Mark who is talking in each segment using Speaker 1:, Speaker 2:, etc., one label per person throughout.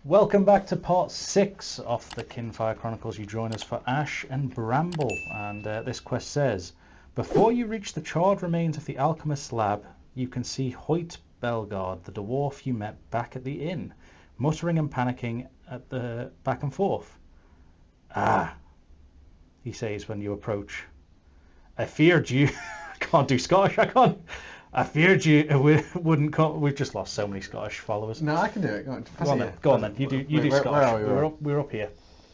Speaker 1: Welcome back to part 6 of the Kinfire Chronicles. You join us for Ash and Bramble, and this quest says, before you reach the charred remains of the alchemist's lab, you can see Hoyt Belgard, the dwarf you met back at the inn, muttering and panicking at the back and forth. Ah, he says when you approach. I feared you. I can't do Scottish, I can't. I feared you wouldn't come. We've just lost so many Scottish followers.
Speaker 2: No, I can do it.
Speaker 1: Go on then. You do Scottish.
Speaker 2: Where are we?
Speaker 1: We're up here.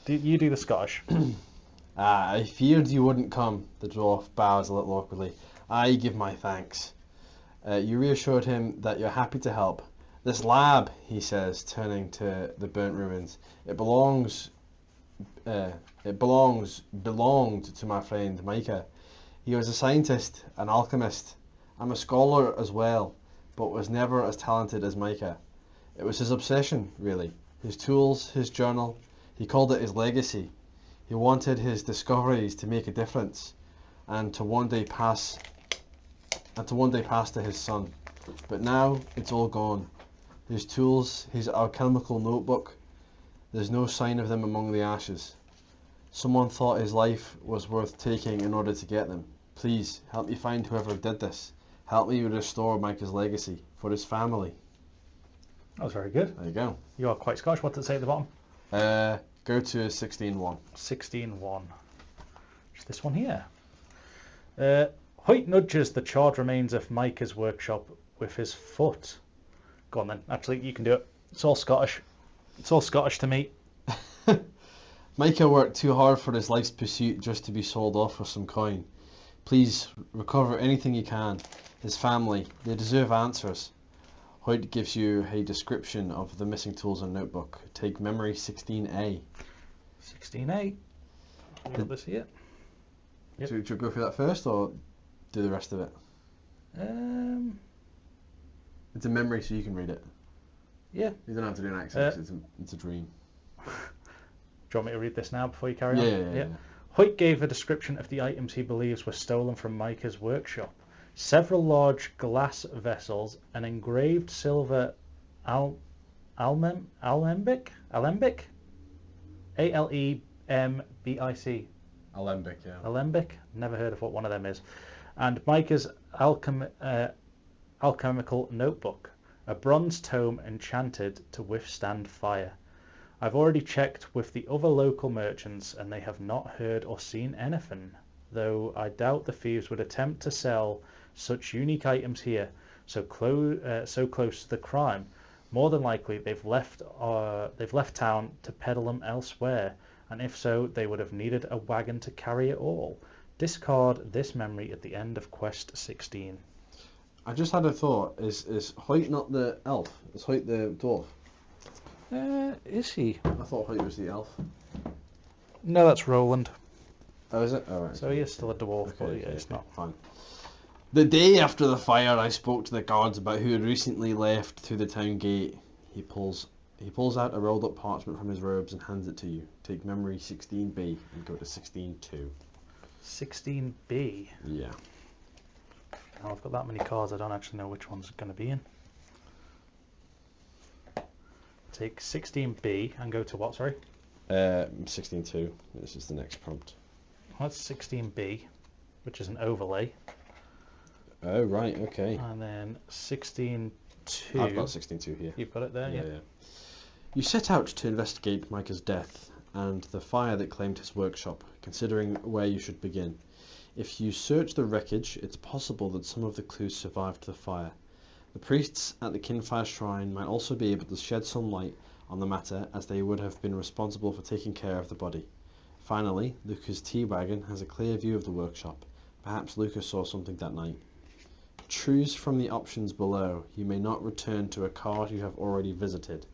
Speaker 1: You do the Scottish.
Speaker 2: I feared you wouldn't come. The dwarf bows a little awkwardly. I give my thanks. You reassured him that you're happy to help. This lab, he says, turning to the burnt ruins. It belonged to my friend Micah. He was a scientist, an alchemist. I'm a scholar as well, but was never as talented as Micah. It was his obsession, really. His tools, his journal. He called it his legacy. He wanted his discoveries to make a difference, and to one day pass to his son. But now it's all gone. His tools, his alchemical notebook. There's no sign of them among the ashes. Someone thought his life was worth taking in order to get them. Please help me find whoever did this. Help me restore Micah's legacy for his family.
Speaker 1: That was very good.
Speaker 2: There you go.
Speaker 1: You are quite Scottish. What did it say at the bottom?
Speaker 2: Go to 16.1.
Speaker 1: 16.1. It's this one here. Hoyt nudges the charred remains of Micah's workshop with his foot. Go on then. Actually, you can do it. It's all Scottish. It's all Scottish to me.
Speaker 2: Micah worked too hard for his life's pursuit just to be sold off for some coin. Please recover anything you can. His family, they deserve answers. Hoyt gives you a description of the missing tools and notebook. Take memory 16A.
Speaker 1: 16A. Got this here. Yep.
Speaker 2: Should you go through that first or do the rest of it? It's a memory so you can read it.
Speaker 1: Yeah.
Speaker 2: You don't have to do an accent, it's a dream.
Speaker 1: Do you want me to read this now before you carry on?
Speaker 2: Yeah.
Speaker 1: Hoyt gave a description of the items he believes were stolen from Micah's workshop. Several large glass vessels, an engraved silver alembic? Alembic? A-L-E-M-B-I-C.
Speaker 2: Alembic, yeah.
Speaker 1: Alembic? Never heard of what one of them is. And Micah's alchemical notebook, a bronze tome enchanted to withstand fire. I've already checked with the other local merchants and they have not heard or seen anything, though I doubt the thieves would attempt to sell such unique items here, so close to the crime. More than likely they've left town to peddle them elsewhere, and if so, they would have needed a wagon to carry it all. Discard this memory at the end of quest 16.
Speaker 2: I just had a thought. Is Hoyt not the elf? Is Hoyt the dwarf?
Speaker 1: Is he?
Speaker 2: I thought Hoyt was the elf.
Speaker 1: No, that's Roland.
Speaker 2: Oh, is it? Oh, right.
Speaker 1: So he is still a dwarf, but yeah, it's not.
Speaker 2: Fine. The day after the fire, I spoke to the guards about who had recently left through the town gate. He pulls out a rolled up parchment from his robes and hands it to you. Take memory 16B and go to 16.2.
Speaker 1: 16B?
Speaker 2: Yeah.
Speaker 1: Now I've got that many cards, I don't actually know which one's going to be in. Take 16B and go to what, sorry?
Speaker 2: 16.2. This is the next prompt.
Speaker 1: That's 16B, which is an overlay.
Speaker 2: Oh, right, okay.
Speaker 1: And then 16.2.
Speaker 2: I've got 16.2 here.
Speaker 1: You've got it there, yeah.
Speaker 2: You set out to investigate Micah's death and the fire that claimed his workshop, considering where you should begin. If you search the wreckage, it's possible that some of the clues survived the fire. The priests at the Kinfire Shrine might also be able to shed some light on the matter, as they would have been responsible for taking care of the body. Finally, Luca's tea wagon has a clear view of the workshop. Perhaps Luca saw something that night. Choose from the options below. You may not return to a card you have already visited.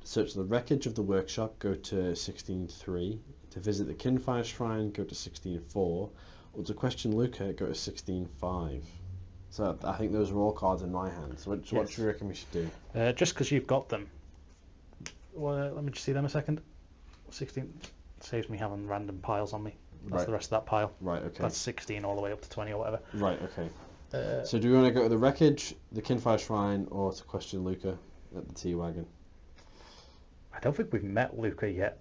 Speaker 2: To search the wreckage of the workshop, go to 16.3. To visit the Kinfire Shrine, go to 16.4. Or to question Luca, go to 16.5. So I think those are all cards in my hand. So what do you reckon we should do?
Speaker 1: Just because you've got them. Well, let me just see them a second. 16 saves me having random piles on me. That's the rest of that pile.
Speaker 2: Right, okay.
Speaker 1: That's 16 all the way up to 20 or whatever.
Speaker 2: Right, okay. So do we want to go to the wreckage, the Kinfire Shrine, or to question Luca at the tea wagon?
Speaker 1: I don't think we've met Luca yet.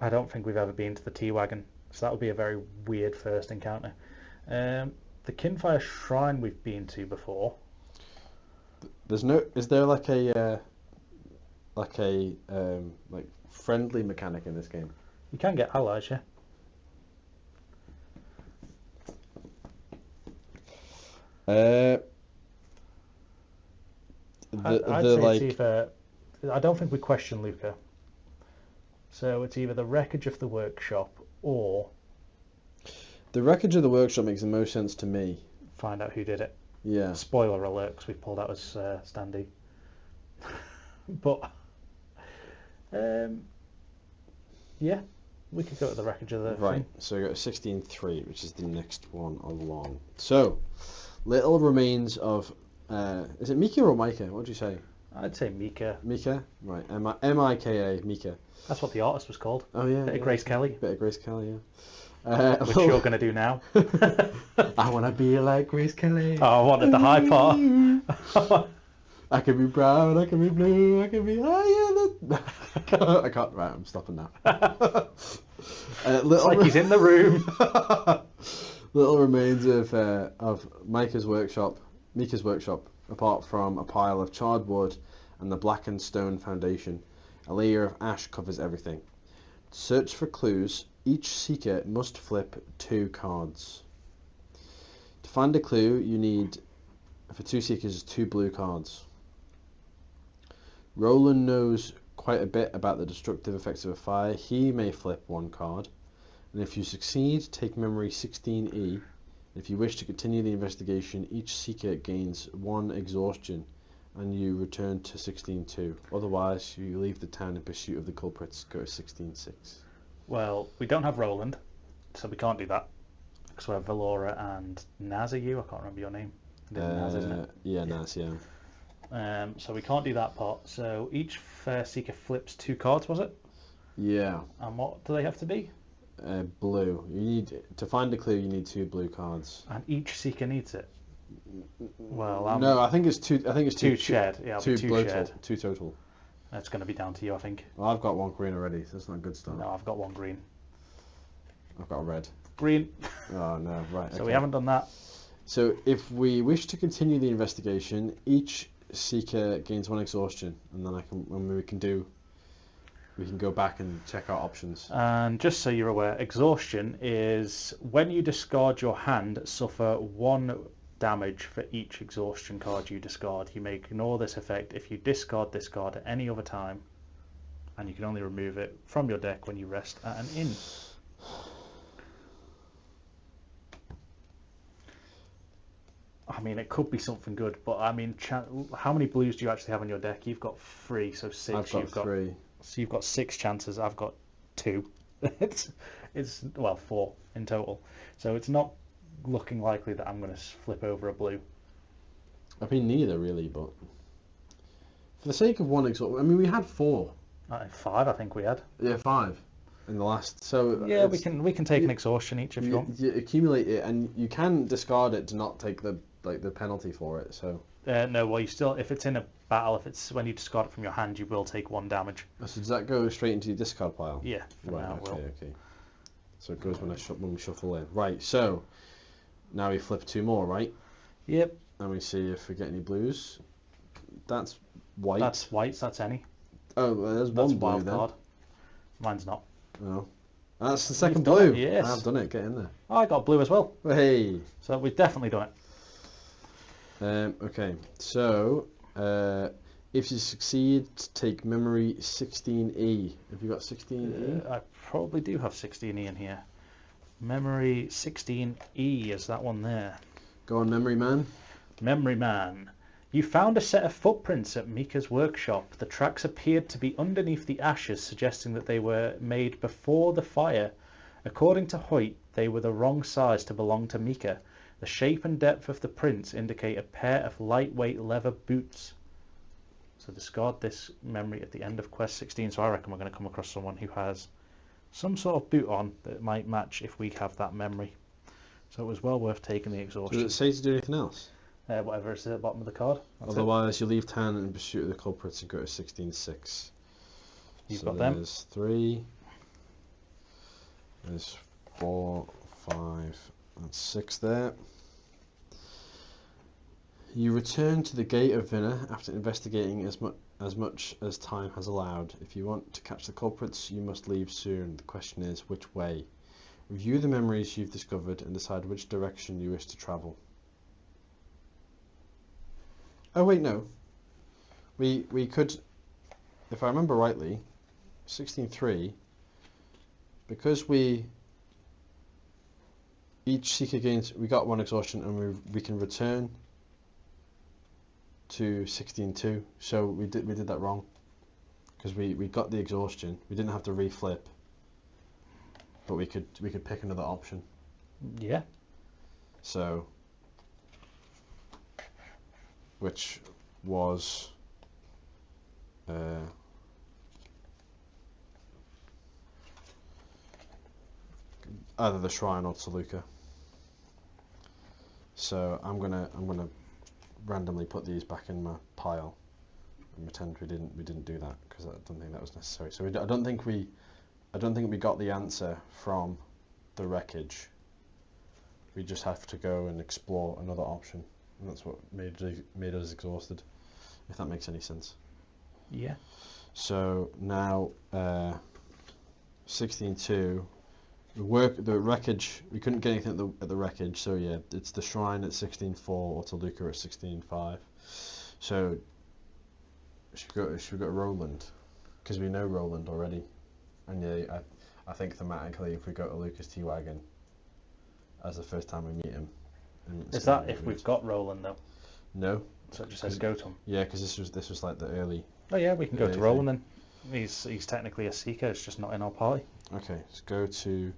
Speaker 1: I don't think we've ever been to the T-Wagon, so that would be a very weird first encounter. The Kinfire Shrine we've been to before.
Speaker 2: There's no. Is there like a like friendly mechanic in this game?
Speaker 1: You can get allies, yeah. I'd say
Speaker 2: like
Speaker 1: it's either. I don't think we question Luca. So it's either the wreckage of the workshop or
Speaker 2: the wreckage of the workshop makes the most sense to me.
Speaker 1: find out who did it.
Speaker 2: Yeah.
Speaker 1: Spoiler alert, because we pulled out as standee. But yeah, we could go to the wreckage of the
Speaker 2: Right.
Speaker 1: thing.
Speaker 2: So we got 16.3, which is the next one along. So, little remains of. Is it Mika or Micah? What would you say?
Speaker 1: I'd say Mika.
Speaker 2: Mika? Right. M-I-K-A, Mika.
Speaker 1: That's what the artist was called.
Speaker 2: Oh, yeah.
Speaker 1: Bit of Grace Kelly.
Speaker 2: Bit of Grace Kelly, yeah.
Speaker 1: Which you're going to do now.
Speaker 2: I want to be like Grace Kelly.
Speaker 1: Oh, I wanted the high part.
Speaker 2: I can be brown, I can be blue, I can be higher than... I can't, right, I'm stopping now.
Speaker 1: It's like he's in the room.
Speaker 2: Little remains of Mika's workshop, apart from a pile of charred wood and the blackened stone foundation. A layer of ash covers everything. To search for clues, each seeker must flip 2 cards. To find a clue, you need, for 2 seekers, 2 blue cards. Roland knows quite a bit about the destructive effects of a fire. He may flip 1 card. And if you succeed, take memory 16E. If you wish to continue the investigation, each seeker gains 1 exhaustion and you return to 16.2. Otherwise, you leave the town in pursuit of the culprits, go to 16.6.
Speaker 1: Well, we don't have Roland, so we can't do that. Because we have Valora and Naz. Are you? I can't remember your name. Naz, isn't it?
Speaker 2: Yeah, Naz, yeah.
Speaker 1: So we can't do that part. So each seeker flips 2 cards, was it?
Speaker 2: Yeah.
Speaker 1: And what do they have to be?
Speaker 2: Blue. You need to find a clue. You need 2 blue cards.
Speaker 1: And each seeker needs it. Well,
Speaker 2: no, I think it's 2. I think it's 2
Speaker 1: shared. Yeah,
Speaker 2: 2 blue
Speaker 1: shared.
Speaker 2: 2 total.
Speaker 1: That's going to be down to you, I think.
Speaker 2: Well, I've got 1 green already, so that's not a good start.
Speaker 1: No, I've got 1 green.
Speaker 2: I've got a red.
Speaker 1: Green.
Speaker 2: Oh no, right.
Speaker 1: So
Speaker 2: okay.
Speaker 1: we haven't done that.
Speaker 2: So if we wish to continue the investigation, each seeker gains 1 exhaustion, and then we can go back and check our options.
Speaker 1: And just so you're aware, exhaustion is when you discard your hand, suffer 1 damage for each exhaustion card you discard. You may ignore this effect if you discard this card at any other time, and you can only remove it from your deck when you rest at an inn. I mean, it could be something good, but I mean, how many blues do you actually have on your deck? You've got 3, so 6.
Speaker 2: I've got 3.
Speaker 1: So you've got 6 chances. I've got 2. it's 4 in total. So it's not looking likely that I'm going to flip over a blue.
Speaker 2: I mean, neither really, but for the sake of 1 exhaustion, I mean, we had 4.
Speaker 1: 5, I think we had.
Speaker 2: Yeah, 5 in the last. So
Speaker 1: yeah, we can take an exhaustion each if you want.
Speaker 2: You accumulate it, and you can discard it to not take the penalty for it. So
Speaker 1: no, well, you still, if it's in a battle, if it's when you discard it from your hand, you will take 1 damage.
Speaker 2: So does that go straight into your discard pile?
Speaker 1: Yeah, for now it will.
Speaker 2: Okay. So it goes when we shuffle in. Right. So now we flip 2 more, right?
Speaker 1: Yep.
Speaker 2: And we see if we get any blues. That's white.
Speaker 1: That's white. So that's any.
Speaker 2: Oh, well, there's
Speaker 1: That's
Speaker 2: 1 blue
Speaker 1: wild
Speaker 2: then.
Speaker 1: card. Mine's not.
Speaker 2: Oh, that's the second
Speaker 1: done
Speaker 2: blue.
Speaker 1: it, yes.
Speaker 2: I've done it. Get in there.
Speaker 1: Oh, I got blue as well.
Speaker 2: Hey.
Speaker 1: So we've definitely done it.
Speaker 2: Okay. So if you succeed, take memory 16E. Have you got 16E?
Speaker 1: I probably do have 16E in here. Memory 16E is that one there.
Speaker 2: Go on, memory man.
Speaker 1: Memory man. You found a set of footprints at Mika's workshop. The tracks appeared to be underneath the ashes, suggesting that they were made before the fire. According to Hoyt, they were the wrong size to belong to Mika. The shape and depth of the prints indicate a pair of lightweight leather boots. So discard this memory at the end of quest 16. So I reckon we're going to come across someone who has some sort of boot on that might match if we have that memory. So it was well worth taking the exhaustion.
Speaker 2: Does it say to do anything else?
Speaker 1: Whatever is at the bottom of the card. That's
Speaker 2: Otherwise, you leave town in pursuit of the culprits and go to 16.6.
Speaker 1: You've
Speaker 2: so
Speaker 1: got them.
Speaker 2: There's 3. There's 4, 5, and 6 there. You return to the Gate of Vinna after investigating as much as time has allowed. If you want to catch the culprits, you must leave soon. The question is, which way? Review the memories you've discovered and decide which direction you wish to travel. Oh wait, no. We could, if I remember rightly, 16.3, because we each seeker gains, we got 1 exhaustion, and we can return to 16.2. So we did that wrong, because we got the exhaustion. We didn't have to reflip, but we could pick another option.
Speaker 1: Yeah.
Speaker 2: So, which was either the shrine or Toluca. So I'm gonna randomly put these back in my pile and pretend we didn't do that, because I don't think that was necessary. So I don't think we got the answer from the wreckage. We just have to go and explore another option, and that's what made us exhausted, if that makes any sense.
Speaker 1: Yeah.
Speaker 2: So now 16.2. The wreckage, we couldn't get anything at the wreckage, so yeah, it's the shrine at 16.4 or Toluca at 16.5. So should we go Roland, because we know Roland already, and yeah, I think thematically, if we go to Lucas T-Wagon as the first time we meet him,
Speaker 1: Is that if we've got Roland though?
Speaker 2: No.
Speaker 1: So it just says go to him.
Speaker 2: Yeah, because this was like the early.
Speaker 1: Oh yeah, we can go to Roland then. He's technically a seeker. It's just not in our party.
Speaker 2: Okay, let's go to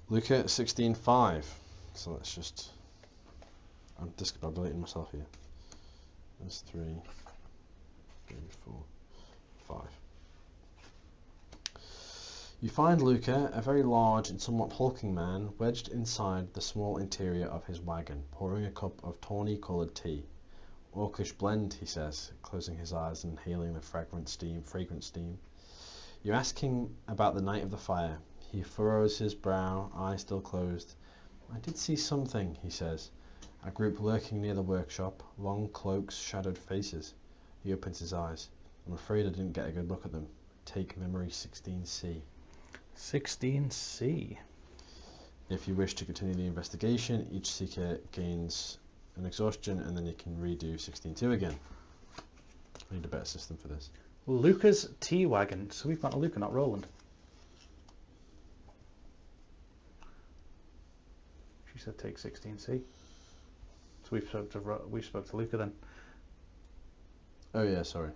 Speaker 2: Luca 16.5. So let's just. I'm discombobulating myself here. There's 3, 4, 5. You find Luca, a very large and somewhat hulking man, wedged inside the small interior of his wagon, pouring a cup of tawny-coloured tea. Orcish blend, he says, closing his eyes and inhaling the fragrant steam. You ask him about the night of the fire. He furrows his brow, eyes still closed. I did see something, he says. A group lurking near the workshop, long cloaks, shadowed faces. He opens his eyes. I'm afraid I didn't get a good look at them. Take memory 16C.
Speaker 1: 16C.
Speaker 2: If you wish to continue the investigation, each seeker gains an exhaustion, and then you can redo 16.2 again. I need a better system for this.
Speaker 1: Luca's T-Wagon. So we've got a Luca, not Roland. She said take 16C. So we spoke to Luca then.
Speaker 2: Oh yeah, sorry.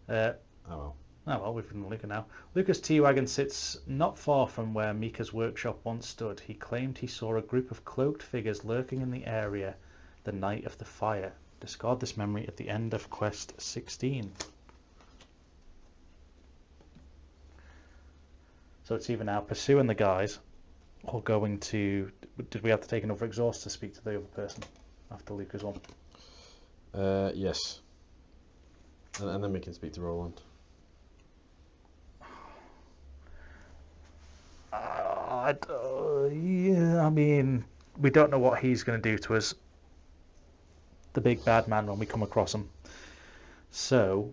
Speaker 1: Oh well, we've been Luca now. Luca's T-Wagon sits not far from where Mika's workshop once stood. He claimed he saw a group of cloaked figures lurking in the area the night of the fire. Discard this memory at the end of quest 16. So it's either now pursuing the guys or going to... Did we have to take another exhaust to speak to the other person after Luca's one?
Speaker 2: Yes. And then we can speak to Roland.
Speaker 1: Yeah, I mean, we don't know what he's going to do to us, the big bad man, when we come across him. So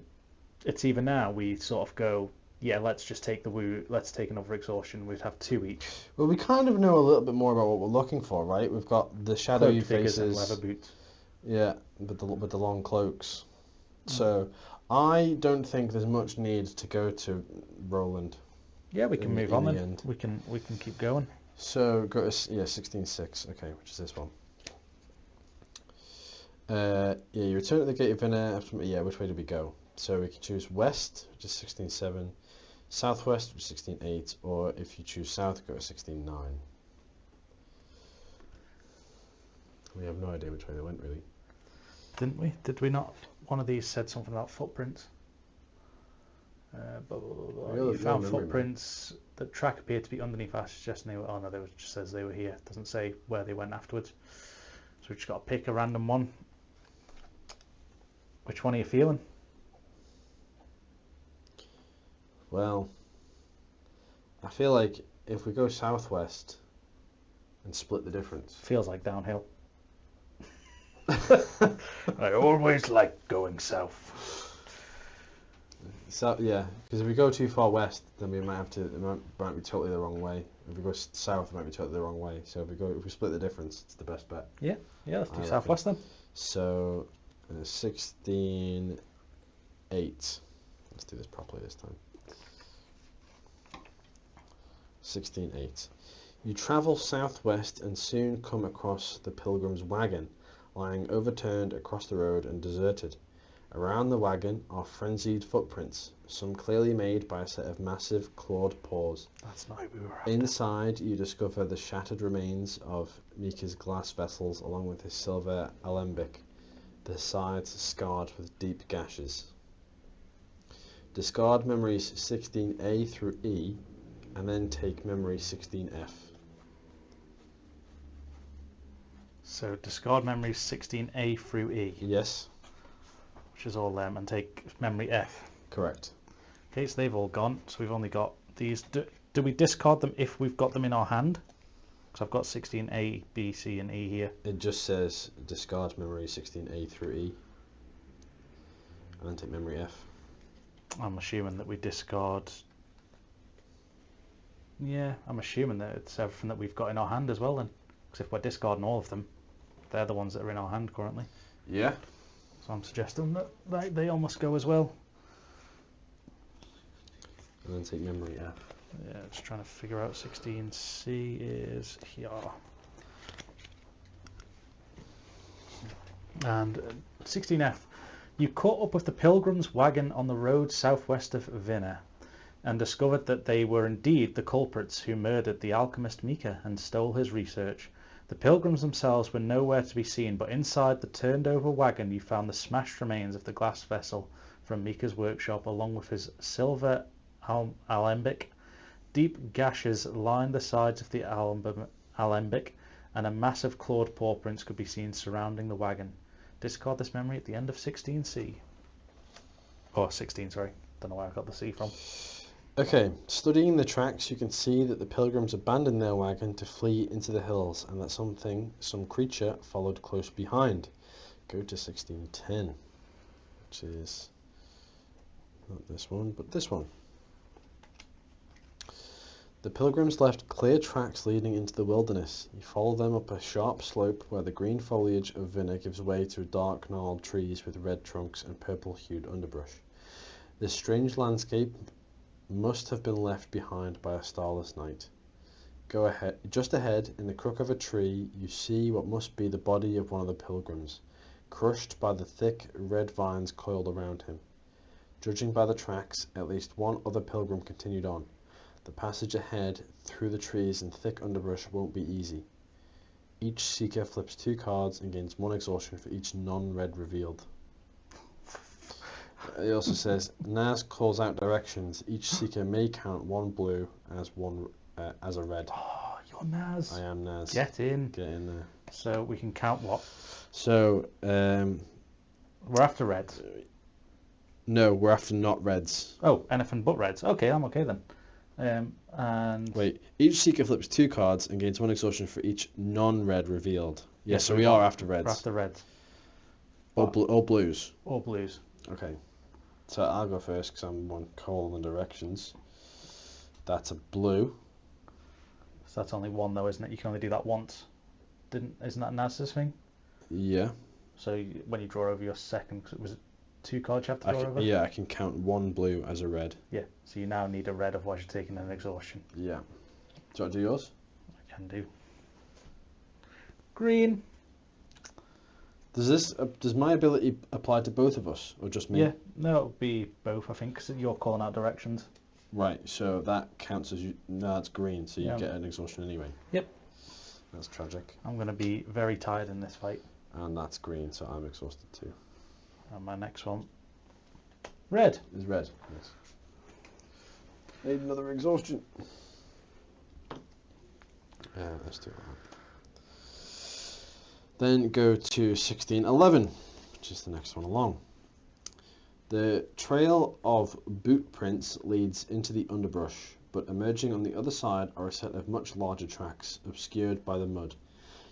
Speaker 1: it's either now we sort of go, yeah, let's just take let's take another exhaustion. We'd have 2 each.
Speaker 2: Well, we kind of know a little bit more about what we're looking for, right? We've got the shadowy faces
Speaker 1: and leather boots.
Speaker 2: Yeah, with the long cloaks. So I don't think there's much need to go to Roland.
Speaker 1: Yeah, we can move on then. We can keep going.
Speaker 2: So go to 16.6. Okay, which is this one. You return to the Gate of Vinna. Which way do we go? So we can choose west, which is 16.7, southwest, which is 16.8, or if you choose south, go to 16.9. We have no idea which way they went, really.
Speaker 1: Didn't we? Did we not? One of these said something about footprints. You found footprints. The track appeared to be underneath us, suggesting they were... Oh no, it just says they were here. It doesn't say where they went afterwards. So we've just got to pick a random one. Which one are you feeling?
Speaker 2: Well, I feel like if we go southwest and split the difference.
Speaker 1: Feels like downhill. I always like going south.
Speaker 2: So yeah, because if we go too far west, then we might have to. It might be totally the wrong way. If we go south, it might be totally the wrong way. So if we split the difference, it's the best bet.
Speaker 1: Yeah, let's do
Speaker 2: I
Speaker 1: southwest then.
Speaker 2: So 16:8. Let's do this properly this time. 16:8. You travel southwest and soon come across the pilgrim's wagon, lying overturned across the road and deserted. Around the wagon are frenzied footprints, some clearly made by a set of massive clawed paws.
Speaker 1: That's not who we were after.
Speaker 2: Inside, you discover the shattered remains of Mika's glass vessels along with his silver alembic, the sides scarred with deep gashes. Discard memories 16A through E, and then take memory 16F.
Speaker 1: So discard memories 16A through E.
Speaker 2: Yes.
Speaker 1: Which is all them, and take memory F.
Speaker 2: Correct.
Speaker 1: Okay, so they've all gone. So we've only got these. Do we discard them if we've got them in our hand? Because I've got 16A, B, C, and E here.
Speaker 2: It just says discard memory 16A through E, and then take memory F.
Speaker 1: I'm assuming that we discard. Yeah, I'm assuming that it's everything that we've got in our hand as well then. Because if we're discarding all of them, they're the ones that are in our hand currently.
Speaker 2: Yeah.
Speaker 1: So I'm suggesting that they all must go as well.
Speaker 2: And then take memory F.
Speaker 1: Yeah, just trying to figure out 16C is here. And 16F. You caught up with the pilgrim's wagon on the road southwest of Vinna and discovered that they were indeed the culprits who murdered the alchemist Mika and stole his research. The pilgrims themselves were nowhere to be seen, but inside the turned-over wagon you found the smashed remains of the glass vessel from Mika's workshop, along with his silver alembic. Deep gashes lined the sides of the alembic, and a massive clawed paw prints could be seen surrounding the wagon. Discard this memory at the end of 16C. Oh, 16, sorry. Don't know where I got the C from.
Speaker 2: Okay, studying the tracks, you can see that the pilgrims abandoned their wagon to flee into the hills, and that some creature followed close behind. Go to 1610, which is not this one, but this one. The pilgrims left clear tracks leading into the wilderness. You follow them up a sharp slope where the green foliage of Vinna gives way to dark gnarled trees with red trunks and purple-hued underbrush. This strange landscape must have been left behind by a starless night. Go ahead. Just ahead, in the crook of a tree, you see what must be the body of one of the pilgrims, crushed by the thick red vines coiled around him. Judging by the tracks, at least one other pilgrim continued on. The passage ahead through the trees and thick underbrush won't be easy. Each seeker flips 2 cards and gains 1 exhaustion for each non-red revealed. It also says, Naz calls out directions. Each seeker may count 1 blue as a red.
Speaker 1: Oh, you're Naz.
Speaker 2: I am Naz.
Speaker 1: Get in.
Speaker 2: Get in there.
Speaker 1: So we can count what?
Speaker 2: So,
Speaker 1: we're after reds.
Speaker 2: No, we're after not reds.
Speaker 1: Oh, anything but reds. Okay, I'm okay then. And
Speaker 2: wait, each seeker flips 2 cards and gains 1 exhaustion for each non-red revealed. Yeah, so we are after reds.
Speaker 1: We're after reds.
Speaker 2: Or blues.
Speaker 1: Or blues.
Speaker 2: Okay. So I'll go first because I'm one calling the directions. That's a blue.
Speaker 1: So that's only one though, isn't it? You can only do that once. Isn't that Naz's thing?
Speaker 2: Yeah.
Speaker 1: So when you draw over your second, was it 2 cards you have to draw over?
Speaker 2: Yeah, I can count 1 blue as a red.
Speaker 1: Yeah. So you now need a red, otherwise you're taking an exhaustion.
Speaker 2: Yeah. Do you want to do yours?
Speaker 1: I can do. Green.
Speaker 2: Does my ability apply to both of us, or just me?
Speaker 1: Yeah, no, it'll be both, I think, because you're calling out directions.
Speaker 2: Right, so that counts as you. No, that's green, so you get an exhaustion anyway.
Speaker 1: Yep.
Speaker 2: That's tragic.
Speaker 1: I'm going to be very tired in this fight.
Speaker 2: And that's green, so I'm exhausted too.
Speaker 1: And my next one, red.
Speaker 2: Is red. Yes. Need another exhaustion. Let's do it. Then go to 1611, which is the next one along. The trail of boot prints leads into the underbrush, but emerging on the other side are a set of much larger tracks, obscured by the mud.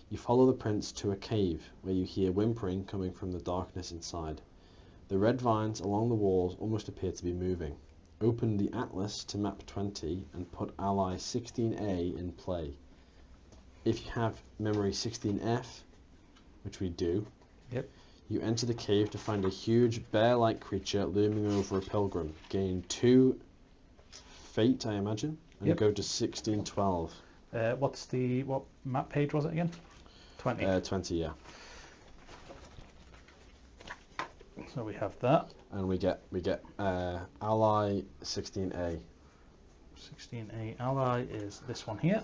Speaker 2: You follow the prints to a cave, where you hear whimpering coming from the darkness inside. The red vines along the walls almost appear to be moving. Open the atlas to map 20 and put ally 16A in play. If you have memory 16F, which we do,
Speaker 1: Yep.
Speaker 2: you enter the cave to find a huge bear-like creature looming over a pilgrim. Gain 2 fate, I imagine, and
Speaker 1: Yep.
Speaker 2: go to 1612.
Speaker 1: What map page was it again? 20.
Speaker 2: 20, yeah.
Speaker 1: So we have that.
Speaker 2: And we get ally 16A.
Speaker 1: 16A ally is this one here.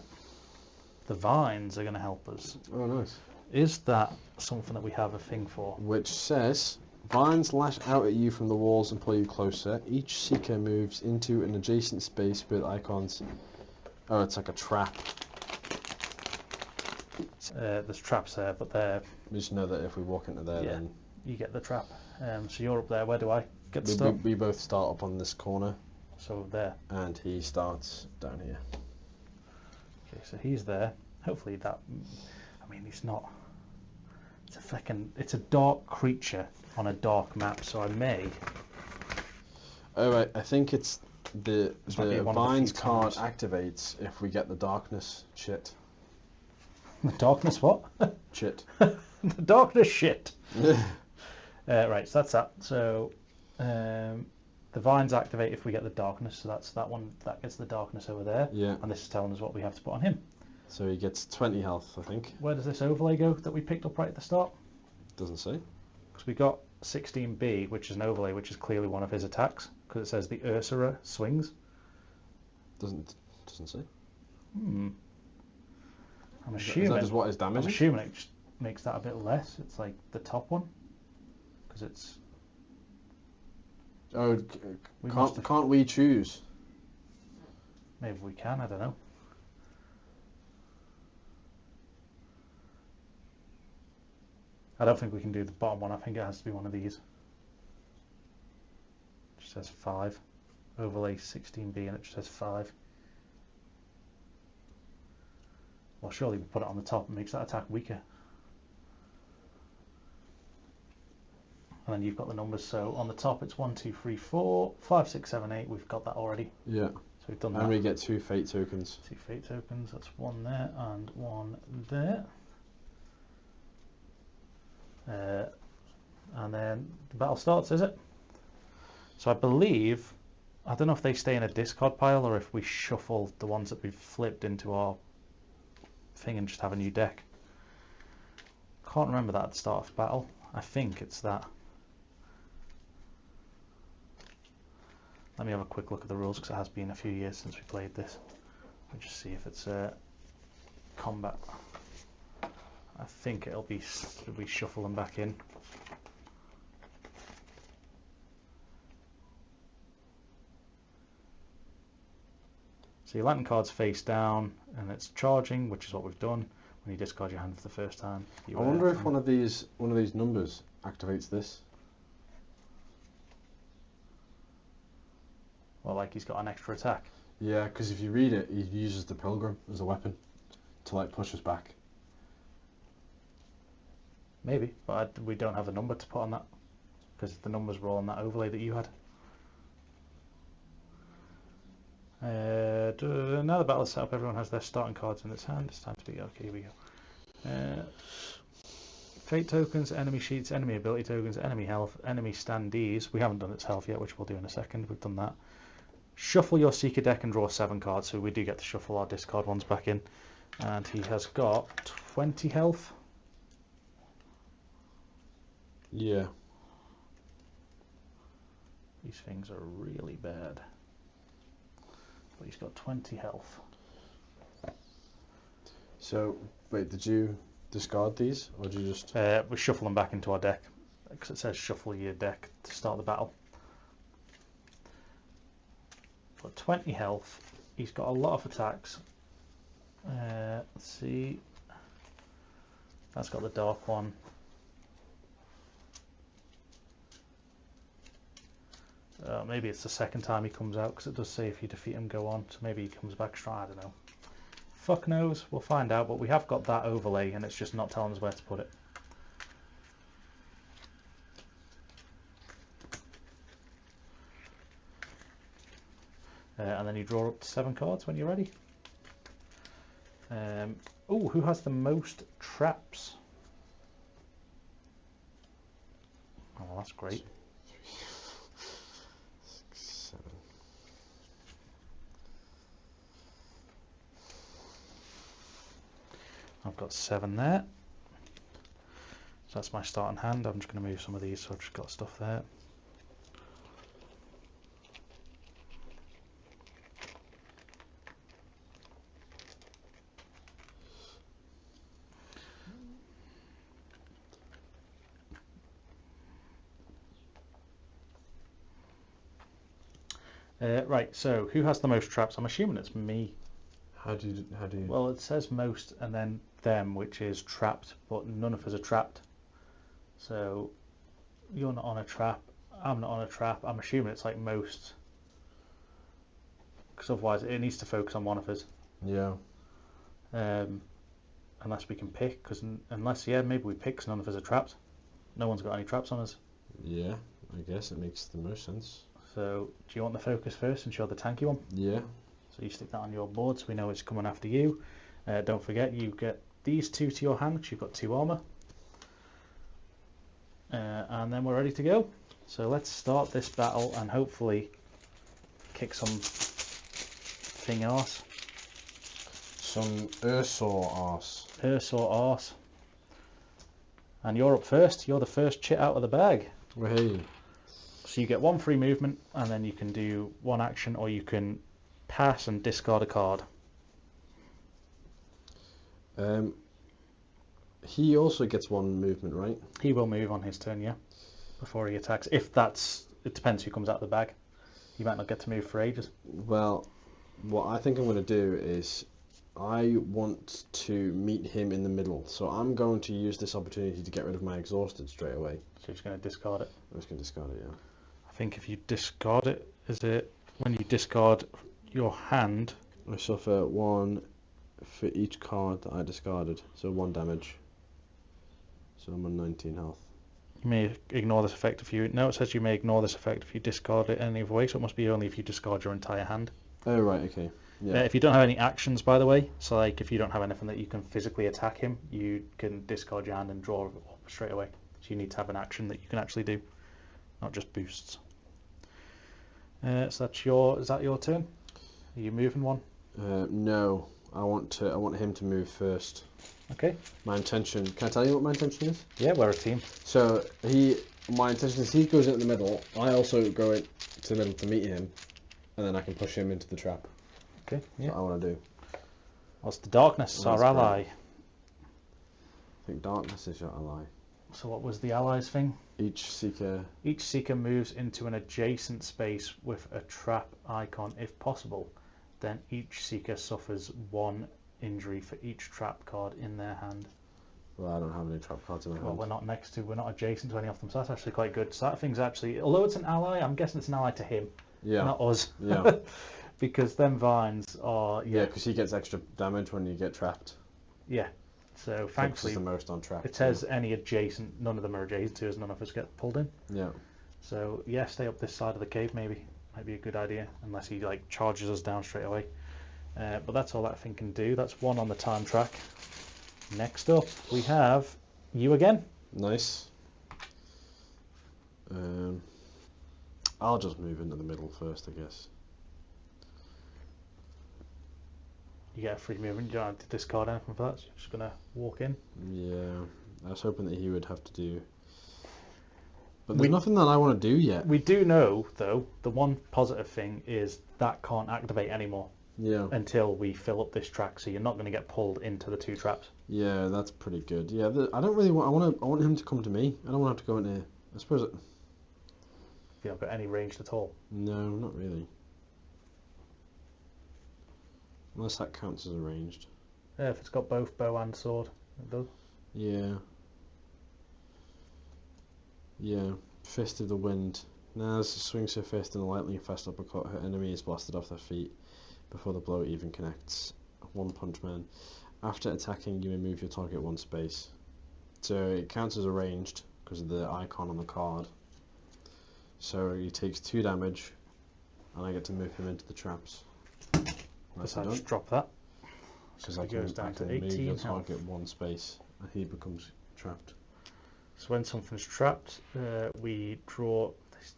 Speaker 1: The vines are going to help us.
Speaker 2: Oh, nice.
Speaker 1: Is that something that we have a thing for?
Speaker 2: Which says, vines lash out at you from the walls and pull you closer. Each seeker moves into an adjacent space with icons. Oh, it's like a trap.
Speaker 1: There's traps there, but
Speaker 2: We just know that if we walk into there, then
Speaker 1: you get the trap. So you're up there. Where do I get the stuff?
Speaker 2: we both start up on this corner.
Speaker 1: So there.
Speaker 2: And he starts down here.
Speaker 1: Okay, so he's there. Hopefully that. I mean, he's not. It's a dark creature on a dark map, so I may.
Speaker 2: Oh, right. I think it's the vines card
Speaker 1: times.
Speaker 2: activates if we get the darkness chit.
Speaker 1: The darkness what?
Speaker 2: Chit.
Speaker 1: The darkness shit. Right, so that's that. So the vines activate if we get the darkness, so that's that one. That gets the darkness over there.
Speaker 2: Yeah.
Speaker 1: And this is telling us what we have to put on him.
Speaker 2: So he gets 20 health, I think.
Speaker 1: Where does this overlay go that we picked up right at the start?
Speaker 2: Doesn't say.
Speaker 1: Because we got 16B, which is an overlay, which is clearly one of his attacks, because it says the Ursura swings.
Speaker 2: Doesn't say.
Speaker 1: I'm
Speaker 2: Is
Speaker 1: assuming.
Speaker 2: that just what his damage
Speaker 1: I'm
Speaker 2: is?
Speaker 1: assuming it just makes that a bit less. It's like the top one, because it's.
Speaker 2: Oh,
Speaker 1: We must have-
Speaker 2: can't we choose?
Speaker 1: Maybe we can. I don't know. I don't think we can do the bottom one. I think it has to be one of these. It just says 5. Overlay 16B and it just says 5. Well, surely we put it on the top and makes that attack weaker. And then you've got the numbers. So on the top it's 1, 2, 3, 4, 5, 6, 7, 8. We've got that already.
Speaker 2: Yeah.
Speaker 1: So we've done
Speaker 2: And
Speaker 1: that.
Speaker 2: we get 2 fate tokens.
Speaker 1: 2 fate tokens. That's 1 there and 1 there. And then the battle starts, is it? So I believe, I don't know if they stay in a discard pile or if we shuffle the ones that we've flipped into our thing and just have a new deck. Can't remember that at the start of battle. I think it's that. Let me have a quick look at the rules because it has been a few years since we played this. We'll just see if it's combat. I think it'll be we shuffle them back in. So your Lantern card's face down and it's charging, which is what we've done. When you discard your hand for the first time.
Speaker 2: I wonder if one of these numbers activates this.
Speaker 1: Well, like he's got an extra attack.
Speaker 2: Yeah, because if you read it, he uses the pilgrim as a weapon to like push us back.
Speaker 1: Maybe, but we don't have a number to put on that because the numbers were all on that overlay that you had. Now the battle is set up, everyone has their starting cards in its hand. It's time to do. Okay, here we go. Fate tokens, enemy sheets, enemy ability tokens, enemy health, enemy standees. We haven't done its health yet, which we'll do in a second. We've done that. Shuffle your seeker deck and draw 7 cards, so we do get to shuffle our discard ones back in. And he has got 20 health.
Speaker 2: Yeah.
Speaker 1: These things are really bad. But he's got 20 health.
Speaker 2: So, wait, did you discard these, or did you just...
Speaker 1: We shuffle them back into our deck, because it says shuffle your deck to start the battle. Got 20 health. He's got a lot of attacks. Let's see. That's got the dark one. Maybe it's the second time he comes out, because it does say if you defeat him, go on. So maybe he comes back strong. I don't know. Fuck knows. We'll find out. But we have got that overlay, and it's just not telling us where to put it. And then you draw up to 7 cards when you're ready. Oh, who has the most traps? Oh, that's great.
Speaker 2: 6, 7.
Speaker 1: I've got 7 there. So that's my starting hand. I'm just going to move some of these, so I've just got stuff there. Right, so who has the most traps? I'm assuming it's me.
Speaker 2: How do you?
Speaker 1: Well, it says most and then them, which is trapped, but none of us are trapped. So you're not on a trap. I'm not on a trap. I'm assuming it's like most, because otherwise it needs to focus on one of us.
Speaker 2: Yeah.
Speaker 1: Unless we can pick, because unless maybe we pick, 'cause none of us are trapped. No one's got any traps on us.
Speaker 2: Yeah, I guess it makes the most sense.
Speaker 1: So do you want the focus first, since you're the tanky one?
Speaker 2: Yeah.
Speaker 1: So you stick that on your board so we know it's coming after you. Don't forget, you get these 2 to your hand because you've got 2 armor. And then we're ready to go. So let's start this battle and hopefully kick some thing arse.
Speaker 2: Some Ursor arse.
Speaker 1: Ursor arse. And you're up first. You're the first chit out of the bag.
Speaker 2: Hey.
Speaker 1: So you get 1 free movement, and then you can do 1 action, or you can pass and discard a card.
Speaker 2: He also gets 1 movement, right?
Speaker 1: He will move on his turn, yeah, before he attacks. If that's, it depends who comes out of the bag. He might not get to move for ages.
Speaker 2: Well, what I think I'm going to do is I want to meet him in the middle. So I'm going to use this opportunity to get rid of my exhausted straight away.
Speaker 1: So you're just going to discard it.
Speaker 2: I'm just going to discard it, yeah.
Speaker 1: I think if you discard it, is it when you discard your hand?
Speaker 2: I suffer 1 for each card that I discarded. So 1 damage. So I'm on 19 health.
Speaker 1: You may ignore this effect if you... No, it says you may ignore this effect if you discard it any other way, so it must be only if you discard your entire hand.
Speaker 2: Oh, right, okay. Yeah.
Speaker 1: If you don't have any actions, by the way, so like if you don't have anything that you can physically attack him, you can discard your hand and draw it up straight away. So you need to have an action that you can actually do, not just boosts. So that's is that your turn? Are you moving 1?
Speaker 2: No, I want him to move first.
Speaker 1: Okay.
Speaker 2: My intention. Can I tell you what my intention is?
Speaker 1: Yeah, we're a team.
Speaker 2: So my intention is he goes in the middle. I also go into the middle to meet him, and then I can push him into the trap.
Speaker 1: Okay. Yeah.
Speaker 2: That's what I want to do.
Speaker 1: What's the darkness?
Speaker 2: Oh,
Speaker 1: our
Speaker 2: that's
Speaker 1: ally.
Speaker 2: great. I think darkness is your ally.
Speaker 1: So what was the allies thing?
Speaker 2: Each seeker
Speaker 1: moves into an adjacent space with a trap icon if possible. Then each seeker suffers 1 injury for each trap card in their hand.
Speaker 2: Well, I don't have any trap cards in my hand.
Speaker 1: Well, we're not adjacent to any of them, so that's actually quite good. So that thing's actually, although it's an ally, I'm guessing it's an ally to him, not us.
Speaker 2: Yeah.
Speaker 1: Because them vines are...
Speaker 2: Yeah, because he gets extra damage when you get trapped.
Speaker 1: Yeah. So thankfully,
Speaker 2: the most on trap.
Speaker 1: It says any adjacent, none of them are adjacent to us, none of us get pulled in.
Speaker 2: Yeah.
Speaker 1: So yeah, stay up this side of the cave maybe. Might be a good idea, unless he like charges us down straight away. But that's all that thing can do. That's 1 on the time track. Next up, we have you again.
Speaker 2: Nice. I'll just move into the middle first, I guess.
Speaker 1: You get a free movement. You don't have to discard anything for that. So you're just gonna walk in.
Speaker 2: Yeah, I was hoping that he would have to do. But there's nothing that I want to do yet.
Speaker 1: We do know, though, the one positive thing is that can't activate anymore.
Speaker 2: Yeah.
Speaker 1: Until we fill up this track, so you're not going to get pulled into the 2 traps.
Speaker 2: Yeah, that's pretty good. Yeah, I don't really want. I want him to come to me. I don't want to have to go in here. I suppose it.
Speaker 1: You don't got any range at all.
Speaker 2: No, not really. Unless that counts as arranged.
Speaker 1: Yeah, if it's got both bow and sword, it does.
Speaker 2: Yeah. Yeah, Fist of the Wind. Naz swings her fist in a lightning fast uppercut. Her enemy is blasted off their feet before the blow even connects. One Punch Man. After attacking, you may move your target one space. So it counts as a ranged because of the icon on the card. So he takes 2 damage, and I get to move him into the traps.
Speaker 1: Nice, I just drop that.
Speaker 2: Because
Speaker 1: So
Speaker 2: I can move your target
Speaker 1: health.
Speaker 2: one space, and he becomes trapped.
Speaker 1: So when something's trapped, we draw.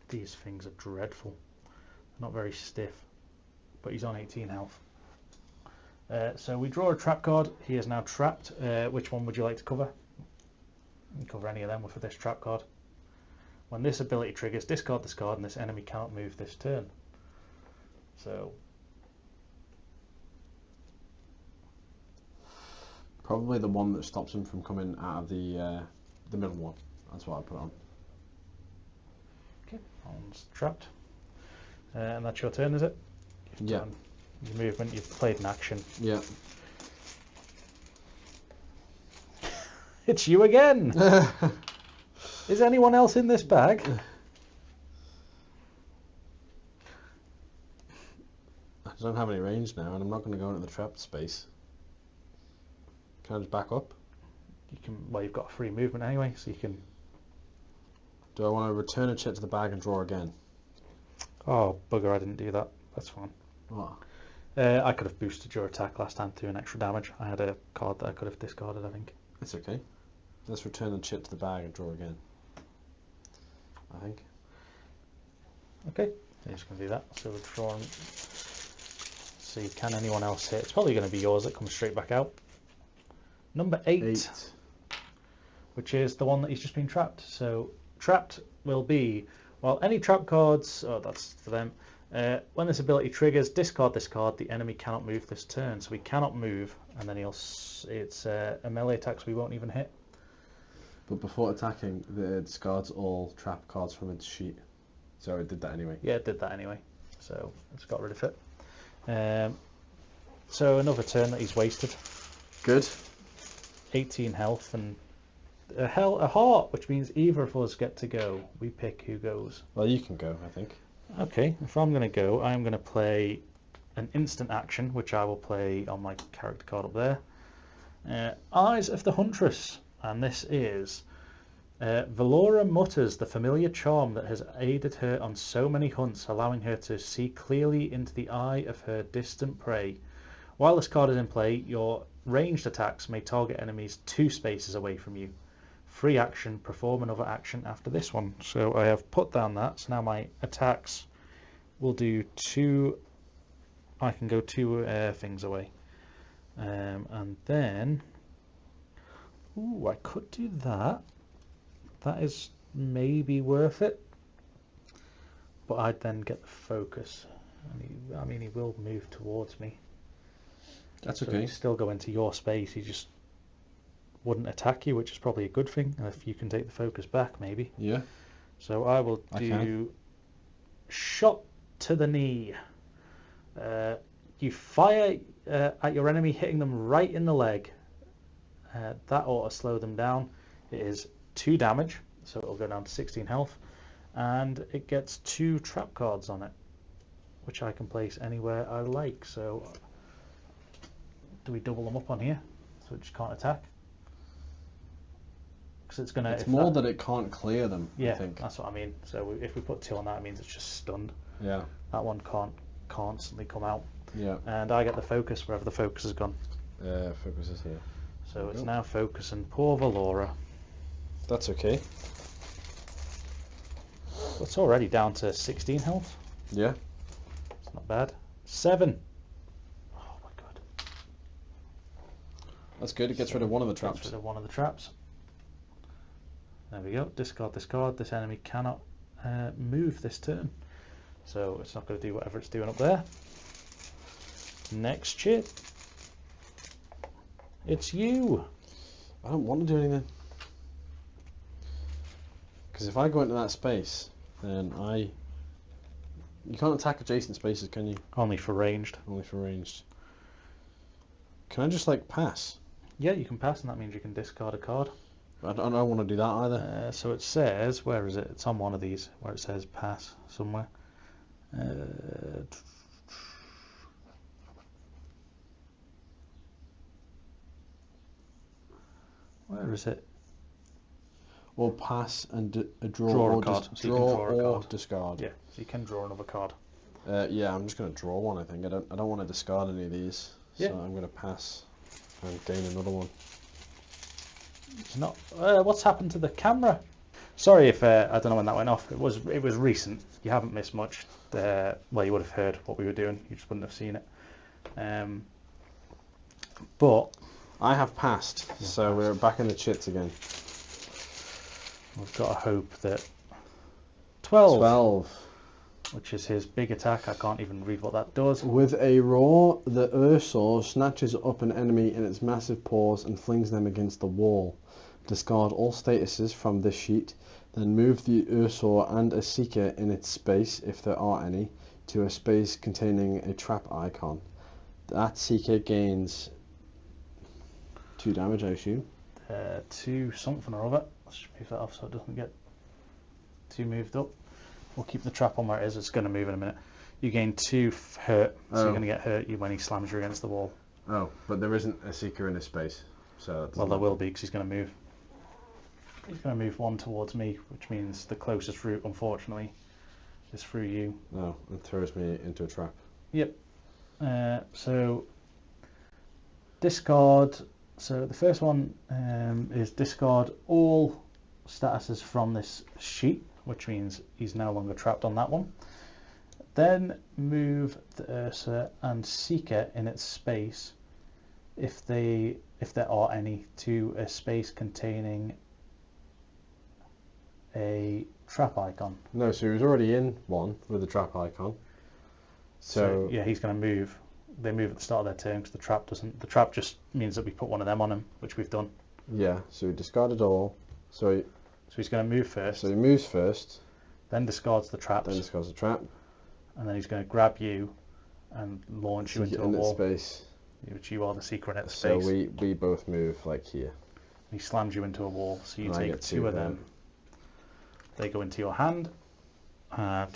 Speaker 1: These things are dreadful. Not very stiff, but he's on 18 health. So we draw a trap card. He is now trapped. Which one would you like to cover? You can cover any of them with this trap card. When this ability triggers, discard this card, and this enemy can't move this turn. So
Speaker 2: probably the one that stops him from coming out of the middle one. That's what I put on.
Speaker 1: Okay, one's trapped. And that's your turn, is it? You've
Speaker 2: Yeah.
Speaker 1: done your movement, you've played an action.
Speaker 2: Yeah.
Speaker 1: It's you again! Is anyone else in this bag?
Speaker 2: I don't have any range now, and I'm not going to go into the trapped space. Can I just back up?
Speaker 1: You can. Well, you've got free movement anyway, so you can.
Speaker 2: Do I want to return a chit to the bag and draw again?
Speaker 1: Oh bugger! I didn't do that. That's fine.
Speaker 2: What?
Speaker 1: I could have boosted your attack last time to an extra damage. I had a card that I could have discarded, I think.
Speaker 2: It's okay. Let's return the chit to the bag and draw again. I think.
Speaker 1: Okay, you're just going to do that. So we're drawing. See, can anyone else hit? It's probably going to be yours that comes straight back out. Number 8. Which is the one that he's just been trapped. So trapped will be, well, any trap cards, oh, that's for them. When this ability triggers, discard this card. The enemy cannot move this turn, so we cannot move, and then it's a melee attack, so we won't even hit.
Speaker 2: But before attacking, it discards all trap cards from its sheet. So it did that anyway.
Speaker 1: Yeah, it did that anyway. So it's got rid of it. So another turn that he's wasted.
Speaker 2: Good.
Speaker 1: 18 health and a heart, which means either of us get to go. We pick who goes.
Speaker 2: Well, you can go, I think.
Speaker 1: Okay, if I'm going to go, I'm going to play an instant action, which I will play on my character card up there. Eyes of the Huntress. And this is Valora mutters the familiar charm that has aided her on so many hunts, allowing her to see clearly into the eye of her distant prey. While this card is in play, your ranged attacks may target enemies 2 spaces away from you. Free action, perform another action after this one. So I have put down that, so now my attacks will do 2, I can go 2 things away. And then, ooh, I could do that. That is maybe worth it. But I'd then get the focus. And he will move towards me.
Speaker 2: That's
Speaker 1: so
Speaker 2: okay.
Speaker 1: He'd still go into your space. He just wouldn't attack you, which is probably a good thing. And if you can take the focus back, maybe.
Speaker 2: Yeah.
Speaker 1: So I will do shot to the knee. You fire at your enemy, hitting them right in the leg. That ought to slow them down. It is 2 damage, so it'll go down to 16 health. And it gets 2 trap cards on it, which I can place anywhere I like. So do we double them up on here so it just can't attack? Because it's going to...
Speaker 2: It's more that it can't clear them,
Speaker 1: yeah,
Speaker 2: I think.
Speaker 1: That's what I mean. So if we put 2 on that, it means it's just stunned.
Speaker 2: Yeah.
Speaker 1: That one can't constantly come out.
Speaker 2: Yeah.
Speaker 1: And I get the focus wherever the focus has gone.
Speaker 2: Focus is here.
Speaker 1: So it's now focusing poor Valora.
Speaker 2: That's okay.
Speaker 1: It's already down to 16 health.
Speaker 2: Yeah.
Speaker 1: It's not bad. 7. Oh my god.
Speaker 2: That's good. It gets rid of one of the traps.
Speaker 1: Gets rid of one of the traps. There we go. Discard this card. This enemy cannot move this turn. So it's not going to do whatever it's doing up there. Next chit. It's you.
Speaker 2: I don't want to do anything. Because if I go into that space, then you can't attack adjacent spaces, can you?
Speaker 1: Only for ranged.
Speaker 2: Only for ranged. Can I just like pass?
Speaker 1: Yeah, you can pass, and that means you can discard a card.
Speaker 2: I don't want to do that either.
Speaker 1: So it says, where is it? It's on one of these where it says pass somewhere. Where is it?
Speaker 2: Or pass and draw
Speaker 1: Draw a
Speaker 2: or
Speaker 1: card. So you can
Speaker 2: draw
Speaker 1: draw a
Speaker 2: or
Speaker 1: card.
Speaker 2: discard.
Speaker 1: Yeah, so you can draw another card.
Speaker 2: Yeah, I'm just going to draw one. I think I don't want to discard any of these.
Speaker 1: Yeah.
Speaker 2: So I'm going to pass and gain another one.
Speaker 1: It's not. What's happened to the camera? Sorry if I don't know when that went off. It was recent. You haven't missed much. Well, you would have heard what we were doing. You just wouldn't have seen it. But
Speaker 2: I have passed, so we're back in the chits again.
Speaker 1: we've got to hope that 12,
Speaker 2: 12.
Speaker 1: which is his big attack. I can't even read what that does.
Speaker 2: With a roar, the Ursaw snatches up an enemy in its massive paws and flings them against the wall. Discard all statuses from this sheet, then move the Ursaw and a Seeker in its space, if there are any, to a space containing a trap icon. That Seeker gains 2 damage, I assume.
Speaker 1: 2 something or other. Let's just move that off so it doesn't get too moved up. We'll keep the trap on where it is. It's going to move in a minute. You gain 2 hurt, so you're going to get hurt when he slams you against the wall.
Speaker 2: Oh, but there isn't a Seeker in his space. So
Speaker 1: Well, there will be because he's going to move. He's going to move 1 towards me, which means the closest route, unfortunately, is through you.
Speaker 2: Oh, and throws me into a trap.
Speaker 1: Yep. So discard. So the first one is discard all statuses from this sheet, which means he's no longer trapped on that one. Then move the Ursa and Seeker in its space, if there are any, to a space containing a trap icon.
Speaker 2: No, so he was already in one with the trap icon. So
Speaker 1: yeah, he's going to move. They move at the start of their turn because the trap doesn't. The trap just means that we put one of them on him, which we've done.
Speaker 2: yeah, so he discarded all. So
Speaker 1: he's going to move first.
Speaker 2: So he moves first.
Speaker 1: Then discards the traps.
Speaker 2: Then discards the trap.
Speaker 1: And then he's going to grab you and launch you into a wall.
Speaker 2: Space.
Speaker 1: Which you are the Seeker in its
Speaker 2: So
Speaker 1: space.
Speaker 2: we both move like here.
Speaker 1: He slams you into a wall. So you
Speaker 2: And
Speaker 1: take 2 of them. They go into your hand.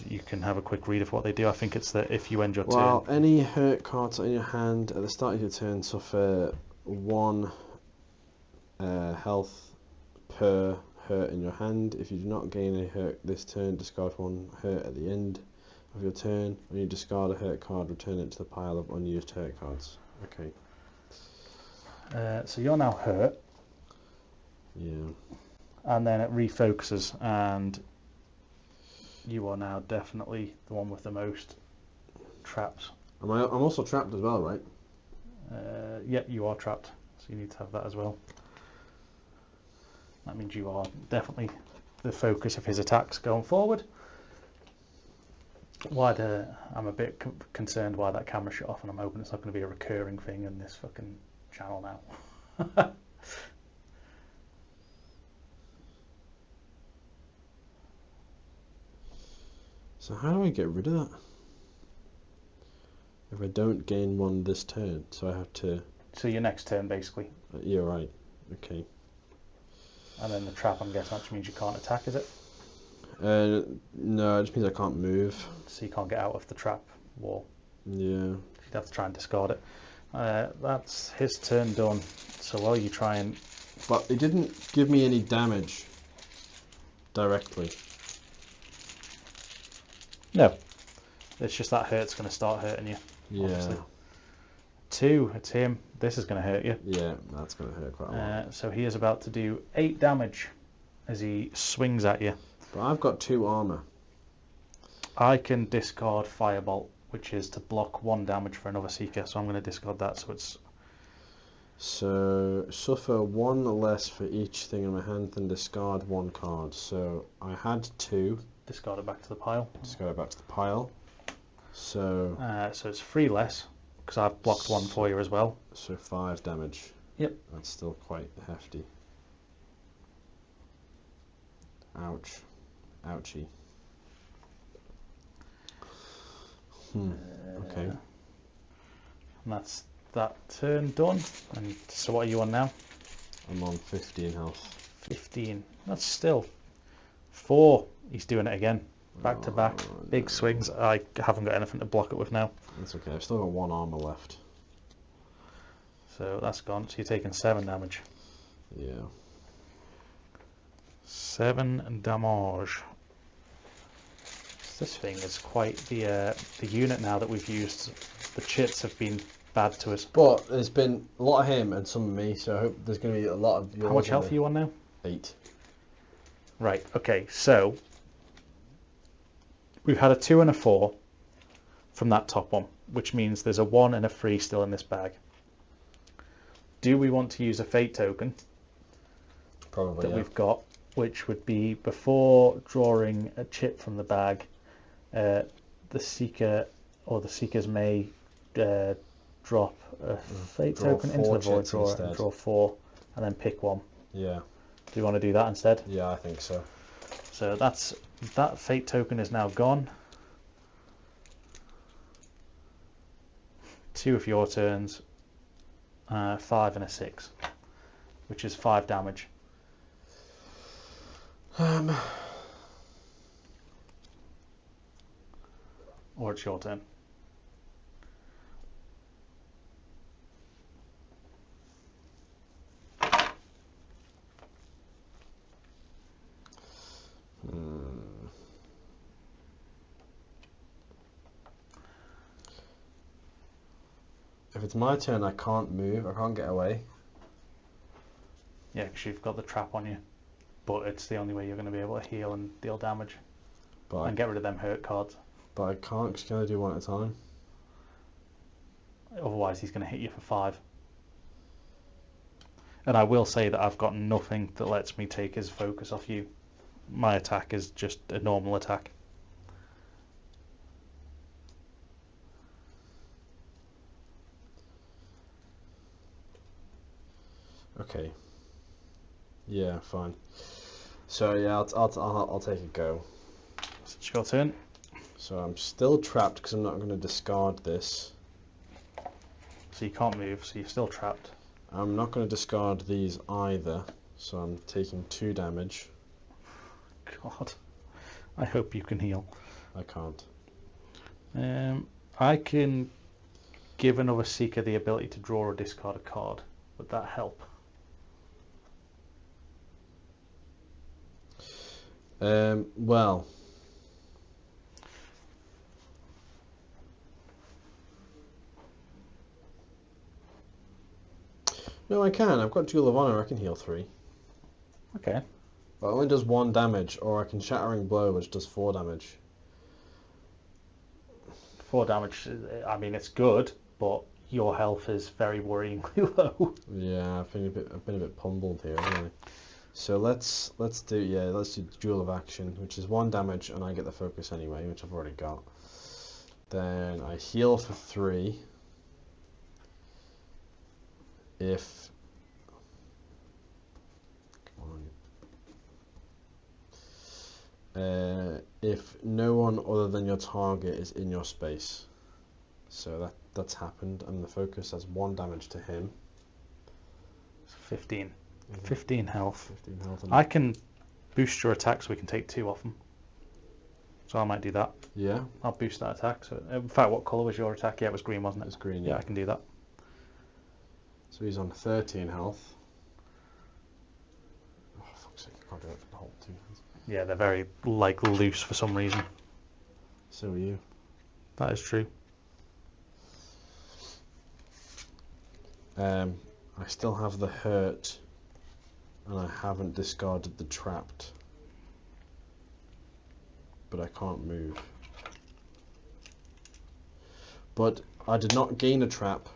Speaker 1: You can have a quick read of what they do. I think it's that if you end your turn.
Speaker 2: Any hurt cards in your hand at the start of your turn suffer 1 health per hurt in your hand. If you do not gain a hurt this turn, discard 1 hurt at the end of your turn. When you discard a hurt card, return it to the pile of unused hurt cards. Okay.
Speaker 1: So you're now hurt.
Speaker 2: Yeah.
Speaker 1: And then it refocuses, and you are now definitely the one with the most traps.
Speaker 2: I'm also trapped as well, right?
Speaker 1: Yep, you are trapped, so you need to have that as well. That means you are definitely the focus of his attacks going forward. I'm a bit concerned why that camera shut off, and I'm hoping it's not going to be a recurring thing in this fucking channel now.
Speaker 2: So how do I get rid of that? If I don't gain 1 this turn, so I have to...
Speaker 1: So your next turn, basically.
Speaker 2: You're right. Okay.
Speaker 1: And then the trap, I'm guessing, which means you can't attack, is it?
Speaker 2: No, it just means I can't move.
Speaker 1: So you can't get out of the trap wall.
Speaker 2: Yeah.
Speaker 1: You'd have to try and discard it. That's his turn done. So while you try and...
Speaker 2: But it didn't give me any damage directly.
Speaker 1: No. It's just that hurt's going to start hurting you.
Speaker 2: Yeah.
Speaker 1: Obviously. 2, it's him. This is going to hurt you.
Speaker 2: Yeah, that's going to hurt quite a lot.
Speaker 1: So he is about to do 8 damage as he swings at you.
Speaker 2: But I've got 2 armor.
Speaker 1: I can discard Firebolt, which is to block 1 damage for another Seeker. So I'm going to discard that. So it's...
Speaker 2: So suffer 1 less for each thing in my hand, then discard 1 card. So I had 2.
Speaker 1: Discard it back to the pile.
Speaker 2: Discard it back to the pile. So
Speaker 1: it's 3 less, because I've blocked 1 for you as well.
Speaker 2: So 5 damage.
Speaker 1: Yep.
Speaker 2: That's still quite hefty. Ouch. Ouchie. Okay.
Speaker 1: And that's that turn done. And so what are you on now?
Speaker 2: I'm on 15 health.
Speaker 1: 15. That's still 4. He's doing it again. Back to back. Big swings. I haven't got anything to block it with now.
Speaker 2: That's okay. I've still got 1 armor left.
Speaker 1: So that's gone. So you're taking 7 damage.
Speaker 2: Yeah.
Speaker 1: 7 damage. This thing is quite the unit now that we've used. The chits have been bad to us.
Speaker 2: But there's been a lot of him and some of me, so I hope there's going to be a lot of yours.
Speaker 1: How much health are you on now?
Speaker 2: 8.
Speaker 1: Right, okay, so we've had a 2 and a 4 from that top one, which means there's a 1 and a 3 still in this bag. Do we want to use a fate token?
Speaker 2: Probably,
Speaker 1: that we've got, which would be before drawing a chit from the bag, the seeker or the seekers may drop a fate token into the void drawer and draw 4 and then pick 1.
Speaker 2: Yeah.
Speaker 1: Do you want to do that instead?
Speaker 2: Yeah, I think so.
Speaker 1: So that fate token is now gone. 2 of your turns, 5 and a 6, which is 5 damage. Or it's your turn.
Speaker 2: If it's my turn, I can't move. I can't get away.
Speaker 1: Yeah, because you've got the trap on you. But it's the only way you're going to be able to heal and deal damage. And get rid of them hurt cards.
Speaker 2: But I can't, because you can only do 1 at a time.
Speaker 1: Otherwise he's going to hit you for 5. And I will say that I've got nothing that lets me take his focus off you. My attack is just a normal attack.
Speaker 2: Okay. Yeah, fine. So yeah, I'll take a go.
Speaker 1: It's your turn.
Speaker 2: So I'm still trapped because I'm not going to discard this.
Speaker 1: So you can't move, so you're still trapped.
Speaker 2: I'm not going to discard these either, so I'm taking 2 damage.
Speaker 1: God, I hope you can heal.
Speaker 2: I can't.
Speaker 1: I can give another seeker the ability to draw or discard a card. Would that help?
Speaker 2: Well, no, I can. I've got Jewel of Honor. I can heal 3.
Speaker 1: Okay.
Speaker 2: But it only does 1 damage, or I can Shattering Blow, which does 4 damage.
Speaker 1: 4 damage. I mean, it's good, but your health is very worryingly low.
Speaker 2: Yeah, I've been a bit pummeled here, haven't I? So let's do Jewel of Action, which is 1 damage, and I get the focus anyway, which I've already got. Then I heal for 3. If no one other than your target is in your space. So that's happened, and the focus has 1 damage to him.
Speaker 1: 15. 15 health.
Speaker 2: 15 health.
Speaker 1: I can boost your attack so we can take 2 off him. So I might do that.
Speaker 2: Yeah.
Speaker 1: I'll boost that attack. So in fact, what colour was your attack? Yeah, it was green, wasn't it?
Speaker 2: It's green.
Speaker 1: Yeah, I can do that.
Speaker 2: So he's on 13 health. Oh, fuck's sake, I can't do it for the whole 2 hands.
Speaker 1: Yeah, they're very loose for some reason.
Speaker 2: So are you.
Speaker 1: That is true.
Speaker 2: I still have the hurt, and I haven't discarded the trapped, but I can't move. But I did not gain a trap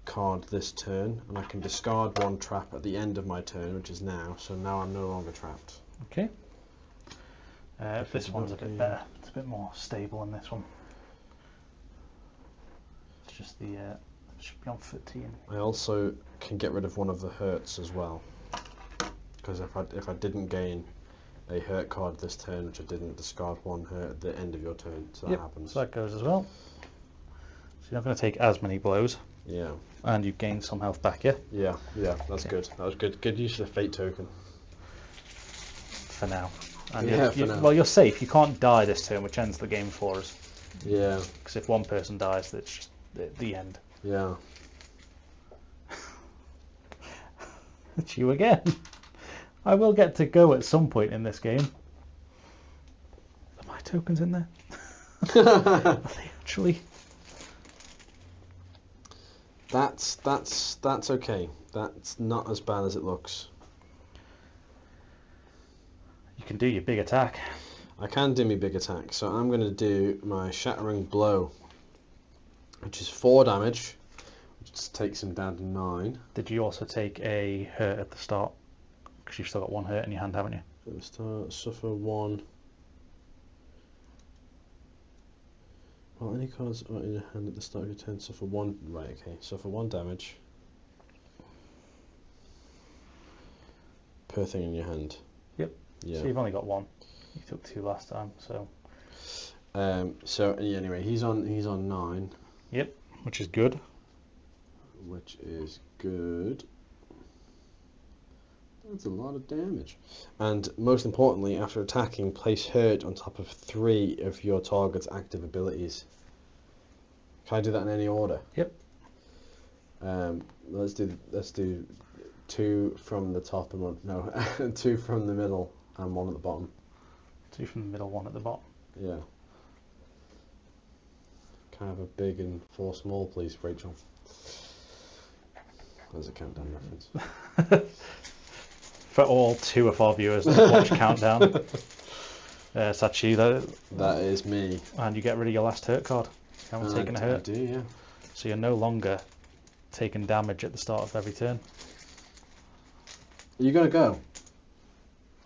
Speaker 2: card this turn, and I can discard 1 trap at the end of my turn, which is now, so now I'm no longer trapped.
Speaker 1: Okay. This one's a bit better. It's a bit more stable in this one. It's just the should be on 13.
Speaker 2: I also can get rid of 1 of the hurts as well, because if I didn't gain a hurt card this turn, which I didn't, discard 1 hurt at the end of your turn, so that happens.
Speaker 1: So that goes as well. So you're not going to take as many blows.
Speaker 2: Yeah.
Speaker 1: And you gain some health back, yeah?
Speaker 2: Yeah, that's good. That was good. Good use of the fate token.
Speaker 1: for now. And
Speaker 2: Yeah, for now.
Speaker 1: Well, you're safe. You can't die this turn, which ends the game for us.
Speaker 2: Yeah.
Speaker 1: Because if one person dies, it's just the end.
Speaker 2: Yeah.
Speaker 1: It's you again. I will get to go at some point in this game. Are my tokens in there? Are they actually?
Speaker 2: That's okay. That's not as bad as it looks.
Speaker 1: You can do your big attack.
Speaker 2: I can do my big attack, so I'm going to do my Shattering Blow, which is 4 damage, which just takes him down to 9.
Speaker 1: Did you also take a hurt at the start? Because you've still got 1 hurt in your hand, haven't you?
Speaker 2: At the start, suffer 1. Well, any cards are in your hand at the start of your turn suffer 1. Right, okay, suffer 1 damage per thing in your hand.
Speaker 1: Yep.
Speaker 2: Yeah.
Speaker 1: So you've only got 1. You took 2 last time, so.
Speaker 2: So yeah, anyway, he's on 9.
Speaker 1: Yep, which is good.
Speaker 2: Which is good. That's a lot of damage. And most importantly, after attacking, place hurt on top of 3 of your target's active abilities. Can I do that in any order?
Speaker 1: Yep.
Speaker 2: Let's do 2 from the top and 1. No, 2 from the middle and 1 at the bottom.
Speaker 1: 2 from the middle, 1 at the bottom.
Speaker 2: Yeah. Can I have a big and 4 small, please, Rachel? There's a countdown reference.
Speaker 1: For all 2 of our viewers that watch Countdown. So that's you, though.
Speaker 2: That is me.
Speaker 1: And you get rid of your last hurt card. You haven't taken a hurt.
Speaker 2: I do, yeah.
Speaker 1: So you're no longer taking damage at the start of every turn.
Speaker 2: Are you going to go?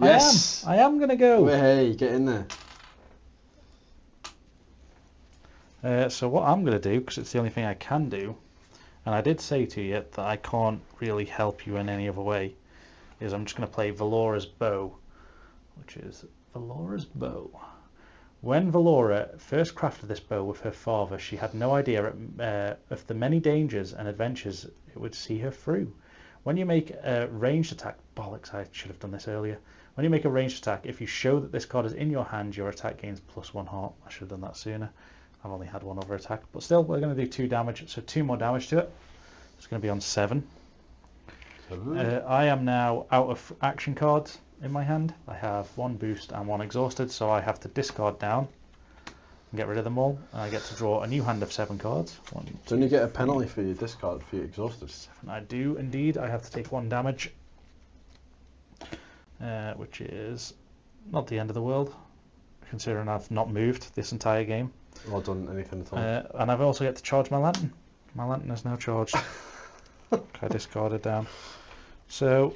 Speaker 2: Yes!
Speaker 1: I am going to go.
Speaker 2: Hey, get in there.
Speaker 1: So what I'm going to do, because it's the only thing I can do, and I did say to you that I can't really help you in any other way, is I'm just going to play Valora's Bow, which is Valora's Bow. When Valora first crafted this bow with her father, she had no idea of the many dangers and adventures it would see her through. When you make a ranged attack, bollocks, I should have done this earlier. When you make a ranged attack, if you show that this card is in your hand, your attack gains +1 heart. I should have done that sooner. I've only had 1 other attack, but still, we're going to do 2 damage, so 2 more damage to it. It's going to be on 7. I am now out of action cards in my hand. I have 1 boost and 1 exhausted, so I have to discard down and get rid of them all. And I get to draw a new hand of 7 cards.
Speaker 2: Don't you get a penalty for your discard for your exhausted?
Speaker 1: 7. I do indeed. I have to take 1 damage, which is not the end of the world, considering I've not moved this entire game.
Speaker 2: Or done anything at all.
Speaker 1: And I've also get to charge my lantern. My lantern is now charged. I discarded down. So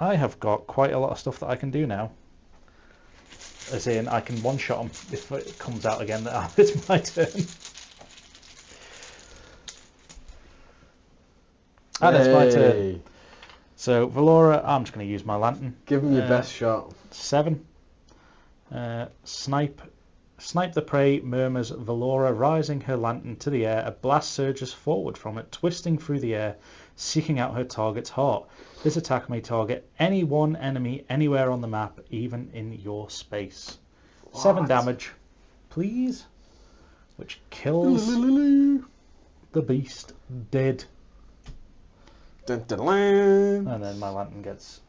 Speaker 1: I have got quite a lot of stuff that I can do now. As in, I can one-shot them if it comes out again that it's my turn. And it's my turn. So Valora, I'm just going to use my lantern.
Speaker 2: Give him your best shot.
Speaker 1: 7. Snipe the prey, murmurs Valora, rising her lantern to the air. A blast surges forward from it, twisting through the air, seeking out her target's heart. This attack may target any one enemy anywhere on the map, even in your space. What? 7 damage, please, which kills the beast dead.
Speaker 2: Dun, dun, dun.
Speaker 1: And then my lantern gets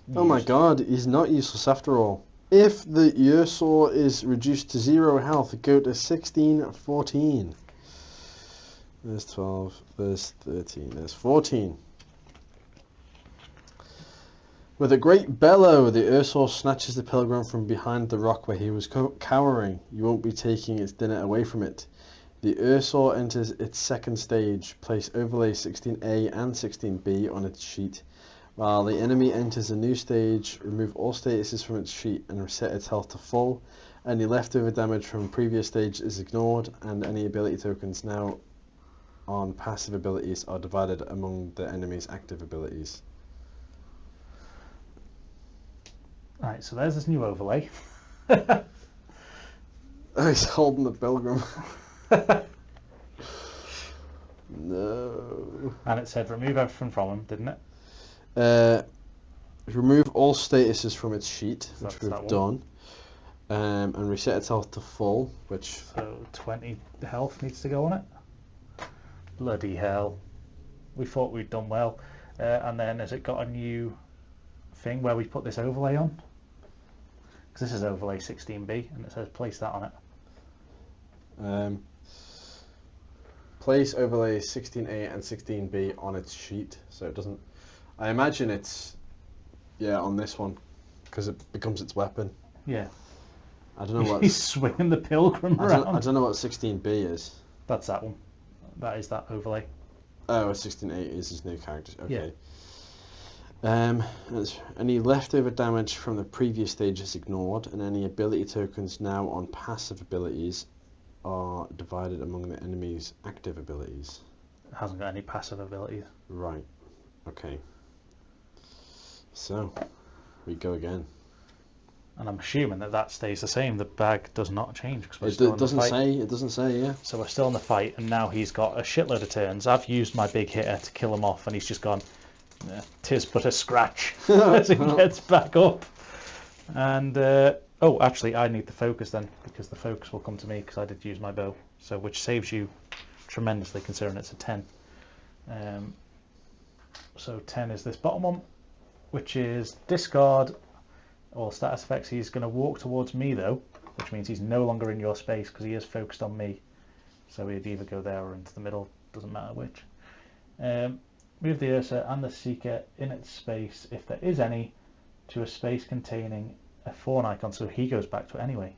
Speaker 1: used.
Speaker 2: Oh my god, he's not useless after all. If the Ursor is reduced to 0 health, go to 16, 14. There's 12, there's 13, there's 14. With a great bellow, the Ursor snatches the pilgrim from behind the rock where he was cowering. You won't be taking its dinner away from it. The Ursor enters its second stage. Place overlay 16A and 16B on its sheet. While the enemy enters a new stage, remove all statuses from its sheet and reset its health to full. Any leftover damage from previous stage is ignored, and any ability tokens now on passive abilities are divided among the enemy's active abilities.
Speaker 1: Right, so there's this new overlay.
Speaker 2: He's holding the pilgrim. No.
Speaker 1: And it said remove everything from him, didn't it?
Speaker 2: remove all statuses from its sheet,
Speaker 1: So
Speaker 2: which
Speaker 1: that's
Speaker 2: we've
Speaker 1: that one.
Speaker 2: done, and reset its health to full, which...
Speaker 1: So 20 health needs to go on it. Bloody hell. We thought we'd done well. And then has it got a new thing where we put this overlay on? Because this is overlay 16B and it says place that on it.
Speaker 2: Place overlay 16A and 16B on its sheet, so it doesn't... I imagine it's, yeah, on this one, because it becomes its weapon.
Speaker 1: Yeah.
Speaker 2: I don't know what...
Speaker 1: He's swinging the pilgrim around.
Speaker 2: I don't know what 16B is.
Speaker 1: That's that one. That is that overlay.
Speaker 2: Oh, 16A is his new character. Okay.
Speaker 1: Yeah.
Speaker 2: Any leftover damage from the previous stage is ignored, and any ability tokens now on passive abilities are divided among the enemy's active abilities.
Speaker 1: It hasn't got any passive abilities.
Speaker 2: Right. Okay. So, we go again.
Speaker 1: And I'm assuming that stays the same. The bag does not change.
Speaker 2: It doesn't say, yeah.
Speaker 1: So we're still in the fight, and now he's got a shitload of turns. I've used my big hitter to kill him off, and he's just gone, "'Tis but a scratch," as he gets back up. And, oh, actually, I need the focus then, because the focus will come to me, because I did use my bow. So, which saves you tremendously, considering it's a 10. So 10 is this bottom one, which is discard all status effects. He's going to walk towards me though, which means he's no longer in your space because he is focused on me. So he'd either go there or into the middle, doesn't matter which. Move the Ursa and the Seeker in its space, if there is any, to a space containing a fawn icon, so he goes back to it anyway.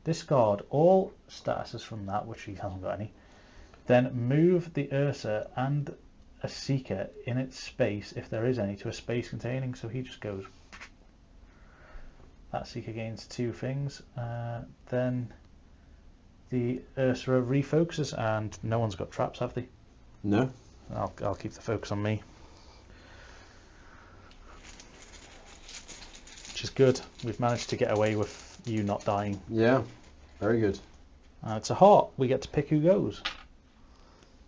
Speaker 1: Discard all statuses from that, which he hasn't got any. Then move the Ursa and a Seeker in its space, if there is any, to a space containing, so he just goes. That Seeker gains 2 things. Then the Ursa refocuses, and no one's got traps, have they?
Speaker 2: No.
Speaker 1: I'll keep the focus on me. Which is good. We've managed to get away with you not dying.
Speaker 2: Yeah, very good.
Speaker 1: It's a heart. We get to pick who goes.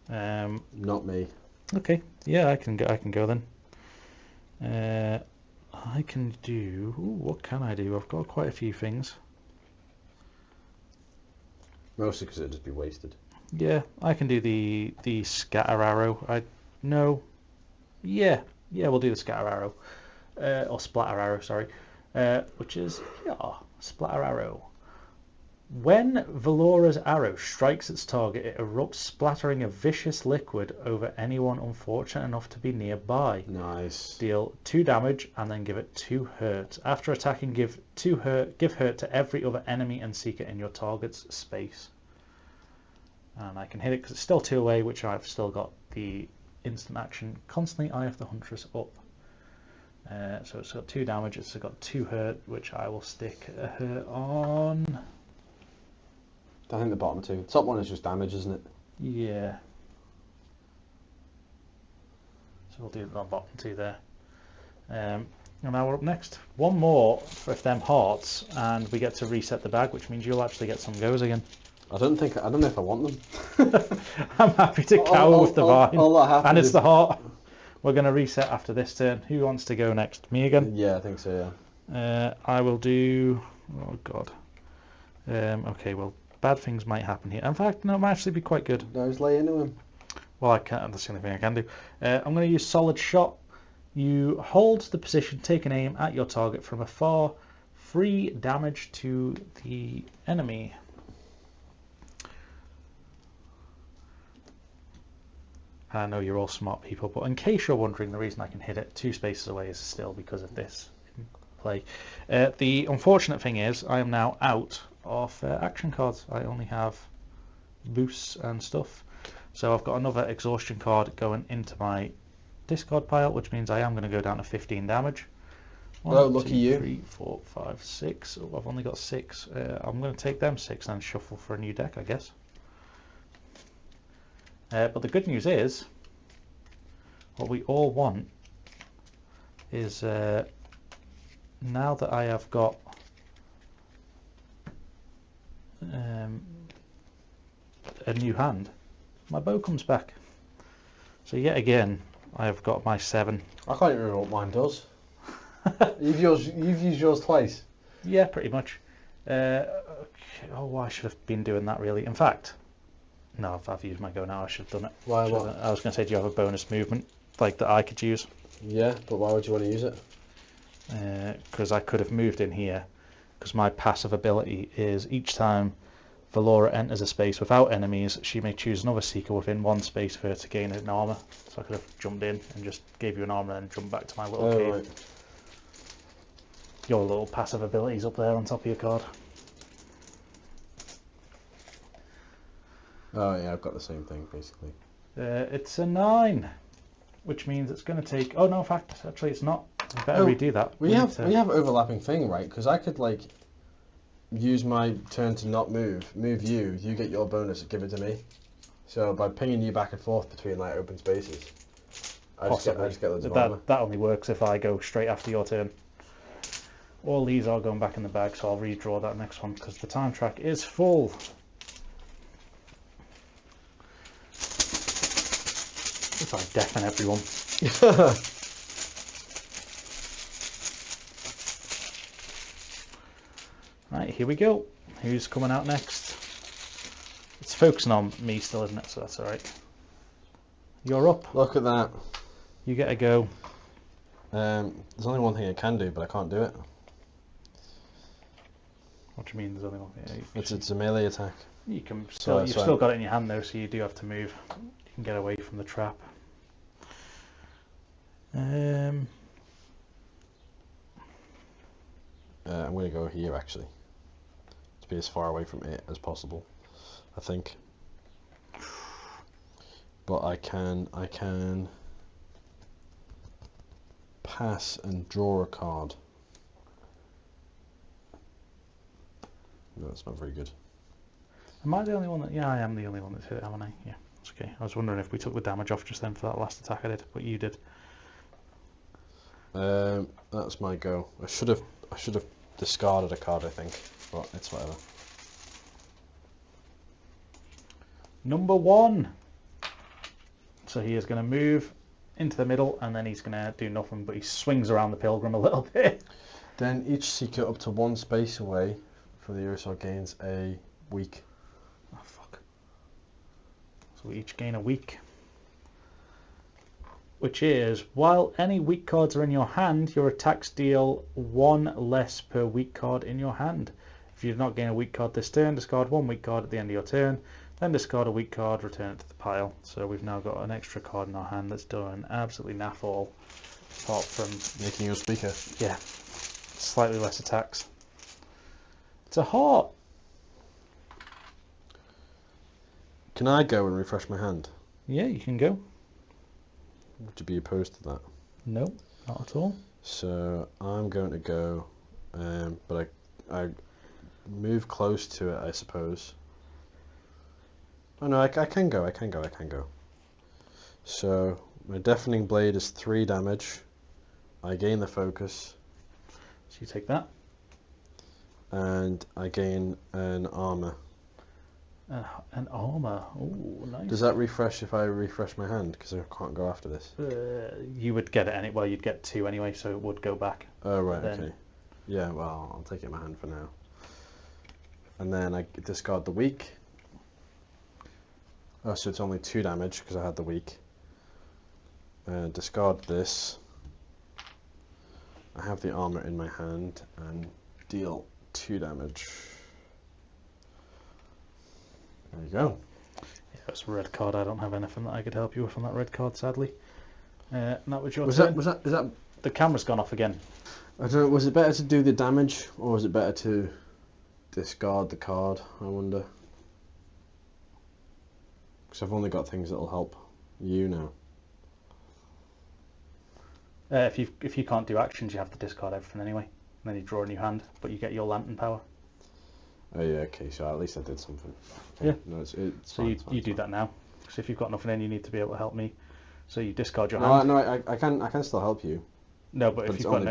Speaker 2: Not me.
Speaker 1: Okay, yeah, I can go then. I can do... Ooh, what can I do? I've got quite a few things.
Speaker 2: Mostly because it'd just be wasted.
Speaker 1: Yeah, I can do the scatter arrow. Yeah, we'll do the scatter arrow. Or splatter arrow, sorry. Which is, splatter arrow. When Valora's arrow strikes its target, it erupts, splattering a vicious liquid over anyone unfortunate enough to be nearby.
Speaker 2: Nice.
Speaker 1: Deal 2 damage and then give it 2 hurt. After attacking, give hurt to every other enemy and Seeker in your target's space. And I can hit it because it's still 2 away, which I've still got the instant action. Constantly eye of the Huntress up. So it's got 2 damage, it's got 2 hurt, which I will stick a hurt on.
Speaker 2: I think the bottom 2. The top one is just damage, isn't it?
Speaker 1: Yeah. So we'll do the bottom 2 there. And now we're up next. One more for them hearts, and we get to reset the bag, which means you'll actually get some goes again.
Speaker 2: I don't know if I want them.
Speaker 1: I'm happy to cower with the vine.
Speaker 2: All that happens
Speaker 1: and it's
Speaker 2: is...
Speaker 1: the heart. We're going to reset after this turn. Who wants to go next? Me again?
Speaker 2: Yeah, I think so,
Speaker 1: yeah. I will do... Oh, God. Okay, well, bad things might happen here. In fact, no, it might actually be quite good.
Speaker 2: No, just lay into him.
Speaker 1: Well, I can't. That's the only thing I can do. I'm going to use solid shot. You hold the position, take an aim at your target from afar. 3 damage to the enemy. I know you're all smart people, but in case you're wondering, the reason I can hit it 2 spaces away is still because of this play. The unfortunate thing is I am now out of action cards. I only have boosts and stuff. So I've got another exhaustion card going into my discard pile, which means I am going to go down to 15 damage. 1,
Speaker 2: lucky
Speaker 1: 2,
Speaker 2: you.
Speaker 1: 3, 4, 5, 6. Oh, I've only got 6. I'm going to take them 6 and shuffle for a new deck, I guess. But the good news is, what we all want is, now that I have got a new hand, my bow comes back. So yet again, I have got my 7.
Speaker 2: I can't even remember what mine does. You've used yours twice.
Speaker 1: Yeah, pretty much. Okay. Oh, I should have been doing that really. In fact, no, I've used my go now. I should have done it.
Speaker 2: Why?
Speaker 1: I was going to say, do you have a bonus movement like that I could use?
Speaker 2: Yeah, but why would you want to use it?
Speaker 1: Because I could have moved in here. Because my passive ability is each time Valora enters a space without enemies, she may choose another seeker within one space for her to gain an armor. So I could have jumped in and just gave you an armor and jumped back to my little cave.
Speaker 2: Right.
Speaker 1: Your little passive abilities up there on top of your card.
Speaker 2: Oh yeah, I've got the same thing basically.
Speaker 1: It's a 9, which means it's going to take. Oh no, in fact, actually, it's not. I better redo that.
Speaker 2: We have overlapping thing, right? Because I could like use my turn to not move you. You get your bonus, give it to me. So by pinging you back and forth between like open spaces, I just get loads of armor.
Speaker 1: That only works if I go straight after your turn. All these are going back in the bag, so I'll redraw that next one because the time track is full. If I deafen everyone. Right, here we go. Who's coming out next? It's focusing on me still, isn't it? So that's alright. You're up.
Speaker 2: Look at that.
Speaker 1: You get a go.
Speaker 2: There's only one thing I can do, but I can't do it.
Speaker 1: What do you mean there's only one thing?
Speaker 2: It's a melee attack.
Speaker 1: You can still, you've still got it in your hand though, so you do have to move. You can get away from the trap.
Speaker 2: I'm going to go here actually, to be as far away from it as possible, I think. But I can pass and draw a card. No, that's not very good.
Speaker 1: Am I the only one that... Yeah, I am the only one that's hit it, haven't I? Yeah, it's okay. I was wondering if we took the damage off just then for that last attack I did, but you did.
Speaker 2: That's my go. I should have discarded a card, I think, but it's whatever.
Speaker 1: Number 1. So he is going to move into the middle, and then he's going to do nothing, but he swings around the pilgrim a little bit.
Speaker 2: Then each seeker up to one space away from the aerosol gains a weak.
Speaker 1: Oh, fuck. So we each gain a weak. Which is, while any weak cards are in your hand, your attacks deal 1 less per weak card in your hand. If you do not gain a weak card this turn, discard 1 weak card at the end of your turn, then discard a weak card, return it to the pile. So we've now got an extra card in our hand that's doing absolutely naff all, apart from...
Speaker 2: Making you a speaker.
Speaker 1: Yeah, slightly less attacks. It's a heart.
Speaker 2: Can I go and refresh my hand?
Speaker 1: Yeah, you can go.
Speaker 2: Would you be opposed to that?
Speaker 1: No, not at all.
Speaker 2: So I'm going to go, but I move close to it, I suppose. Oh no, I can go. So my deafening blade is 3 damage. I gain the focus.
Speaker 1: So you take that.
Speaker 2: And I gain an armor.
Speaker 1: An armor. Oh, nice.
Speaker 2: Does that refresh if I refresh my hand? Because I can't go after this.
Speaker 1: You would get it well, you'd get 2 anyway, so it would go back.
Speaker 2: Oh right, okay. Yeah, well, I'll take it in my hand for now. And then I discard the weak. Oh, so it's only 2 damage because I had the weak. Discard this. I have the armor in my hand and deal 2 damage. There you go.
Speaker 1: Yeah, it's a red card. I don't have anything that I could help you with on that red card, sadly. And that was your turn.
Speaker 2: Is that?
Speaker 1: The camera's gone off again.
Speaker 2: I don't know. Was it better to do the damage, or was it better to discard the card? I wonder. Because I've only got things that'll help you now.
Speaker 1: If you can't do actions, you have to discard everything anyway. And then you draw a new hand, but you get your lantern power.
Speaker 2: Oh yeah, okay. So at least I did something. Okay.
Speaker 1: Yeah.
Speaker 2: No, it's
Speaker 1: so
Speaker 2: fine,
Speaker 1: you do that now. So if you've got nothing in, you need to be able to help me. So you discard your hand.
Speaker 2: No, I can still help you.
Speaker 1: No, but if you've got no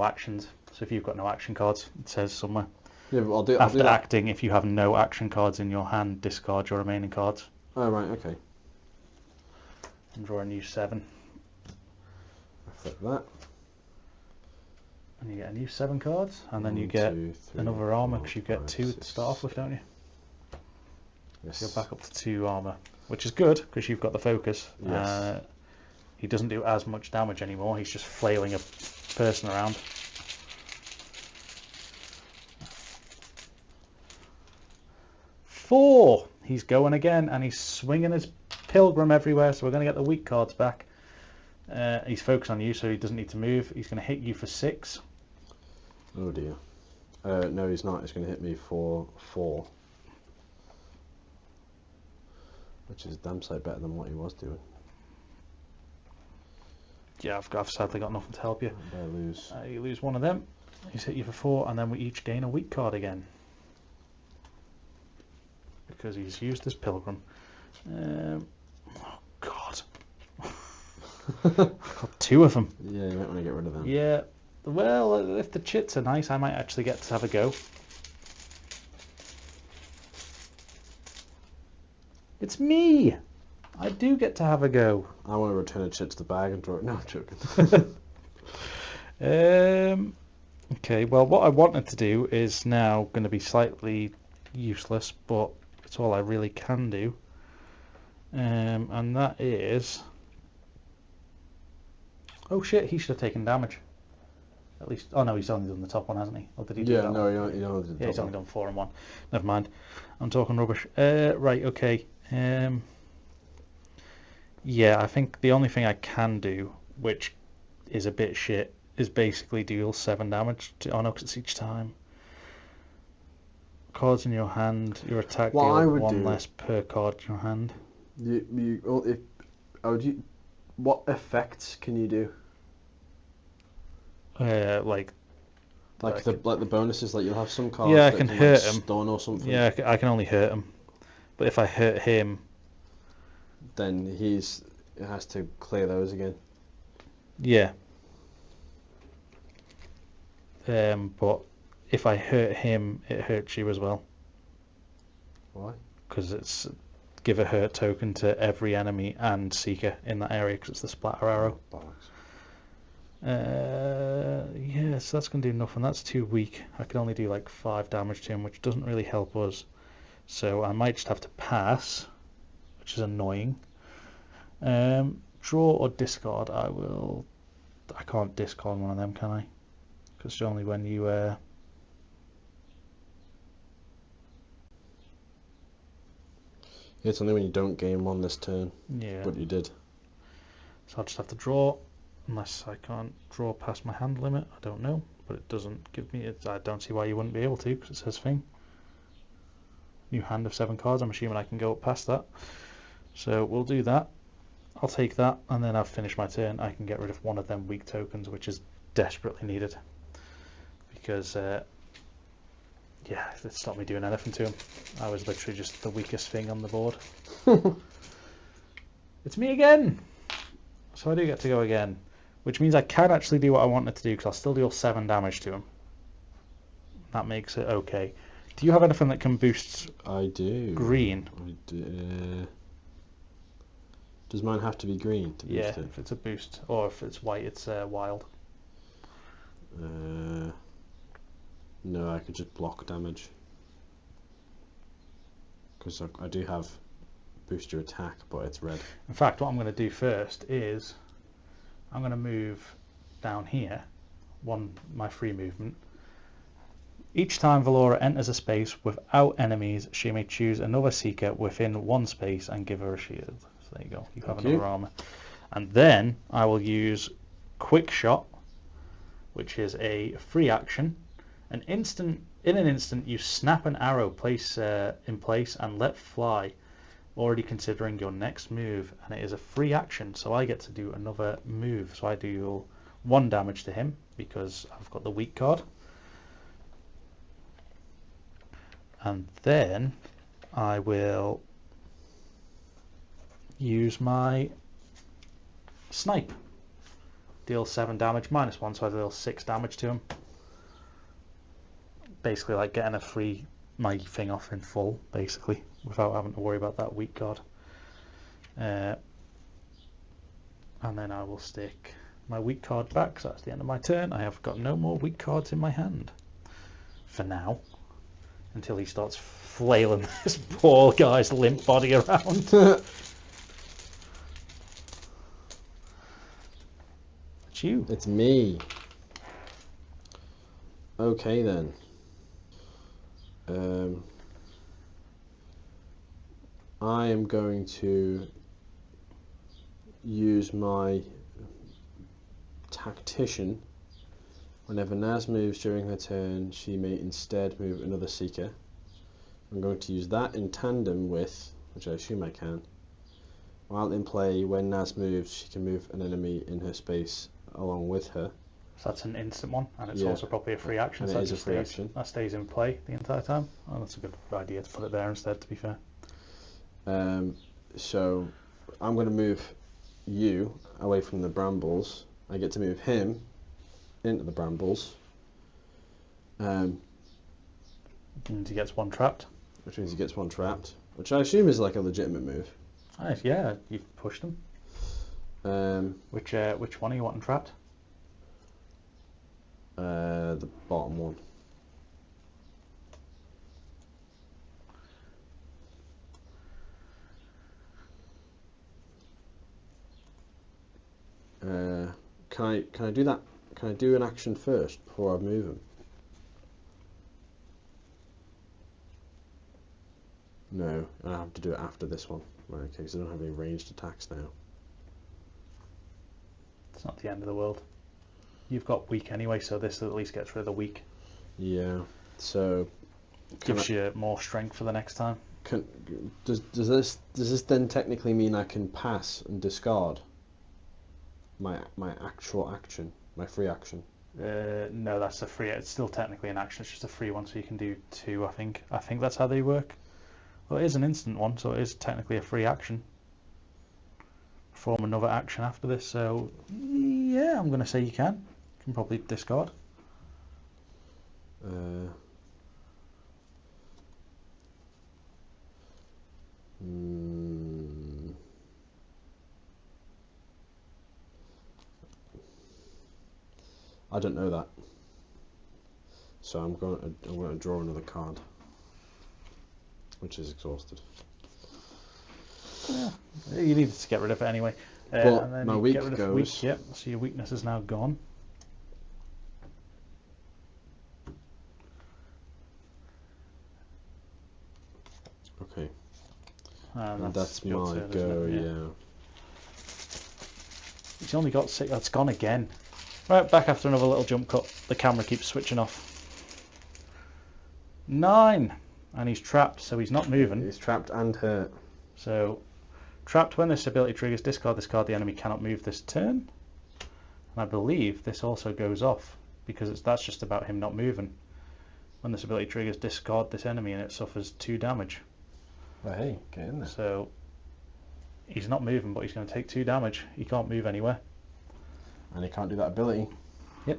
Speaker 1: actions. So if you've got no action cards, it says somewhere.
Speaker 2: Yeah, but I'll do
Speaker 1: After
Speaker 2: that.
Speaker 1: acting, if you have no action cards in your hand, discard your remaining cards.
Speaker 2: Oh right, okay.
Speaker 1: And draw a new 7.
Speaker 2: I flip that.
Speaker 1: And you get a new 7 cards, and then you
Speaker 2: 1,
Speaker 1: get
Speaker 2: 2, 3,
Speaker 1: another armour
Speaker 2: 4,
Speaker 1: because you get
Speaker 2: 5,
Speaker 1: 2 to
Speaker 2: 6,
Speaker 1: start off with, don't you?
Speaker 2: Yes.
Speaker 1: You're back up to 2 armour, which is good because you've got the focus.
Speaker 2: Yes.
Speaker 1: He doesn't do as much damage anymore. He's just flailing a person around. Four. He's going again, and he's swinging his pilgrim everywhere. So we're going to get the weak cards back. He's focused on you, so he doesn't need to move. He's going to hit you for 6.
Speaker 2: Oh dear. No, he's not. He's going to hit me for 4. Which is a damn sight better than what he was doing.
Speaker 1: Yeah, I've sadly got nothing to help you.
Speaker 2: I lose.
Speaker 1: You lose one of them. He's hit you for 4, and then we each gain a weak card again. Because he's used his pilgrim. Oh, God. I've got 2 of them.
Speaker 2: Yeah, you might want to get rid of them.
Speaker 1: Yeah. Well, if the chits are nice, I might actually get to have a go. It's me! I do get to have a go.
Speaker 2: I want to return a chit to the bag and draw it. No, I'm joking.
Speaker 1: Okay, well, what I wanted to do is now going to be slightly useless, but it's all I really can do. And that is... Oh shit, he should have taken damage. At least... Oh no, he's only done the top one, hasn't he? Or did he do that
Speaker 2: no,
Speaker 1: one?
Speaker 2: you only did the
Speaker 1: Yeah, he's
Speaker 2: top
Speaker 1: only
Speaker 2: one.
Speaker 1: done 4 and 1. Never mind. I'm talking rubbish. Right, okay. Yeah, I think the only thing I can do, which is a bit shit, is basically deal 7 damage to... Oh no, because it's each time. Cards in your hand, your attack deal 1 less per card in your hand.
Speaker 2: What effects can you do?
Speaker 1: Like
Speaker 2: the bonuses, like you'll have some cards.
Speaker 1: Yeah, I
Speaker 2: that
Speaker 1: can hurt
Speaker 2: like
Speaker 1: him.
Speaker 2: Stun or something.
Speaker 1: Yeah, I can only hurt him. But if I hurt him,
Speaker 2: then he has to clear those again.
Speaker 1: yeah. But if I hurt him, it hurts you as well.
Speaker 2: Why?
Speaker 1: Because it's give a hurt token to every enemy and seeker in that area because it's the splatter arrow.
Speaker 2: Bollocks.
Speaker 1: Yeah, so that's going to do nothing. That's too weak. I can only do like 5 damage to him, which doesn't really help us. So I might just have to pass, which is annoying. Draw or discard. I can't discard one of them, can I? Because it's only when you...
Speaker 2: It's only when you don't gain 1 this turn.
Speaker 1: Yeah.
Speaker 2: But you did.
Speaker 1: So I'll just have to draw, unless I can't draw past my hand limit. I don't know, but it doesn't give me it. I don't see why you wouldn't be able to, because it says thing. New hand of 7 cards. I'm assuming I can go up past that. So we'll do that. I'll take that, and then I've finished my turn. I can get rid of one of them weak tokens, which is desperately needed. Because, yeah, it stopped me doing anything to him. I was literally just the weakest thing on the board. It's me again! So I do get to go again, which means I can actually do what I wanted to do, because I'll still deal 7 damage to him. That makes it okay. Do you have anything that can boost
Speaker 2: I do.
Speaker 1: green?
Speaker 2: I do. Does mine have to be green to boost it?
Speaker 1: If it's a boost, or if it's white, it's wild.
Speaker 2: No, I could just block damage. Because I do have boost your attack, but it's red.
Speaker 1: In fact, what I'm going to do first is I'm going to move down here, my free movement. Each time Valora enters a space without enemies, she may choose another seeker within 1 space and give her a shield. So there you go, you have another armor. And then I will use Quick Shot, which is a free action. In an instant, you snap an arrow in place and let fly, already considering your next move, and it is a free action, so I get to do another move. So I do 1 damage to him because I've got the weak card, and then I will use my snipe, deal 7 damage minus 1, so I deal 6 damage to him. Basically like getting my thing off in full, basically, without having to worry about that weak card. And then I will stick my weak card back, so that's the end of my turn. I have got no more weak cards in my hand. For now. Until he starts flailing this poor guy's limp body around. It's you.
Speaker 2: It's me. Okay then. I am going to use my tactician. Whenever Naz moves during her turn, she may instead move another seeker. I'm going to use that in tandem with, which I assume I can. While in play, when Naz moves, she can move an enemy in her space along with her.
Speaker 1: So that's an instant one, and it's also probably a free action.
Speaker 2: And
Speaker 1: So
Speaker 2: it is a free action.
Speaker 1: That stays in play the entire time. Oh, that's a good idea to put it there instead, to be fair.
Speaker 2: So I'm going to move you away from the brambles. I get to move him into the brambles.
Speaker 1: And he gets one trapped.
Speaker 2: Which means he gets one trapped, which I assume is like a legitimate move.
Speaker 1: Nice, yeah, you've pushed him. Which one are you wanting trapped?
Speaker 2: The bottom one. Can I do that? Can I do an action first before I move him? No, I have to do it after this one. Right, okay, because I don't have any ranged attacks now.
Speaker 1: It's not the end of the world. You've got weak anyway, so this at least gets rid of the weak.
Speaker 2: Yeah, so
Speaker 1: gives you more strength for the next time.
Speaker 2: Does this then technically mean I can pass and discard my actual action, my free action?
Speaker 1: No, that's a free. It's still technically an action. It's just a free one, so you can do two. I think that's how they work. Well, it is an instant one, so it is technically a free action. Perform another action after this, so yeah, I'm going to say you can. You can probably discard.
Speaker 2: I don't know that, so I'm going to draw another card, which is exhausted.
Speaker 1: Yeah, you needed to get rid of it anyway.
Speaker 2: But
Speaker 1: and then
Speaker 2: my
Speaker 1: you
Speaker 2: weak
Speaker 1: get rid of
Speaker 2: goes.
Speaker 1: Weak, yep, so your weakness is now gone.
Speaker 2: Okay.
Speaker 1: And
Speaker 2: that's
Speaker 1: your
Speaker 2: my
Speaker 1: turn,
Speaker 2: go,
Speaker 1: isn't it?
Speaker 2: yeah.
Speaker 1: He's only got 6. That's gone again. Right, back after another little jump cut. The camera keeps switching off. 9! And he's trapped, so he's not moving.
Speaker 2: He's trapped and hurt.
Speaker 1: So, trapped when this ability triggers, discard this card. The enemy cannot move this turn. And I believe this also goes off, because that's just about him not moving. When this ability triggers, discard this enemy and it suffers 2 damage.
Speaker 2: Well, hey, get in there.
Speaker 1: So, he's not moving, but he's going to take 2 damage. He can't move anywhere.
Speaker 2: And he can't do that ability.
Speaker 1: Yep.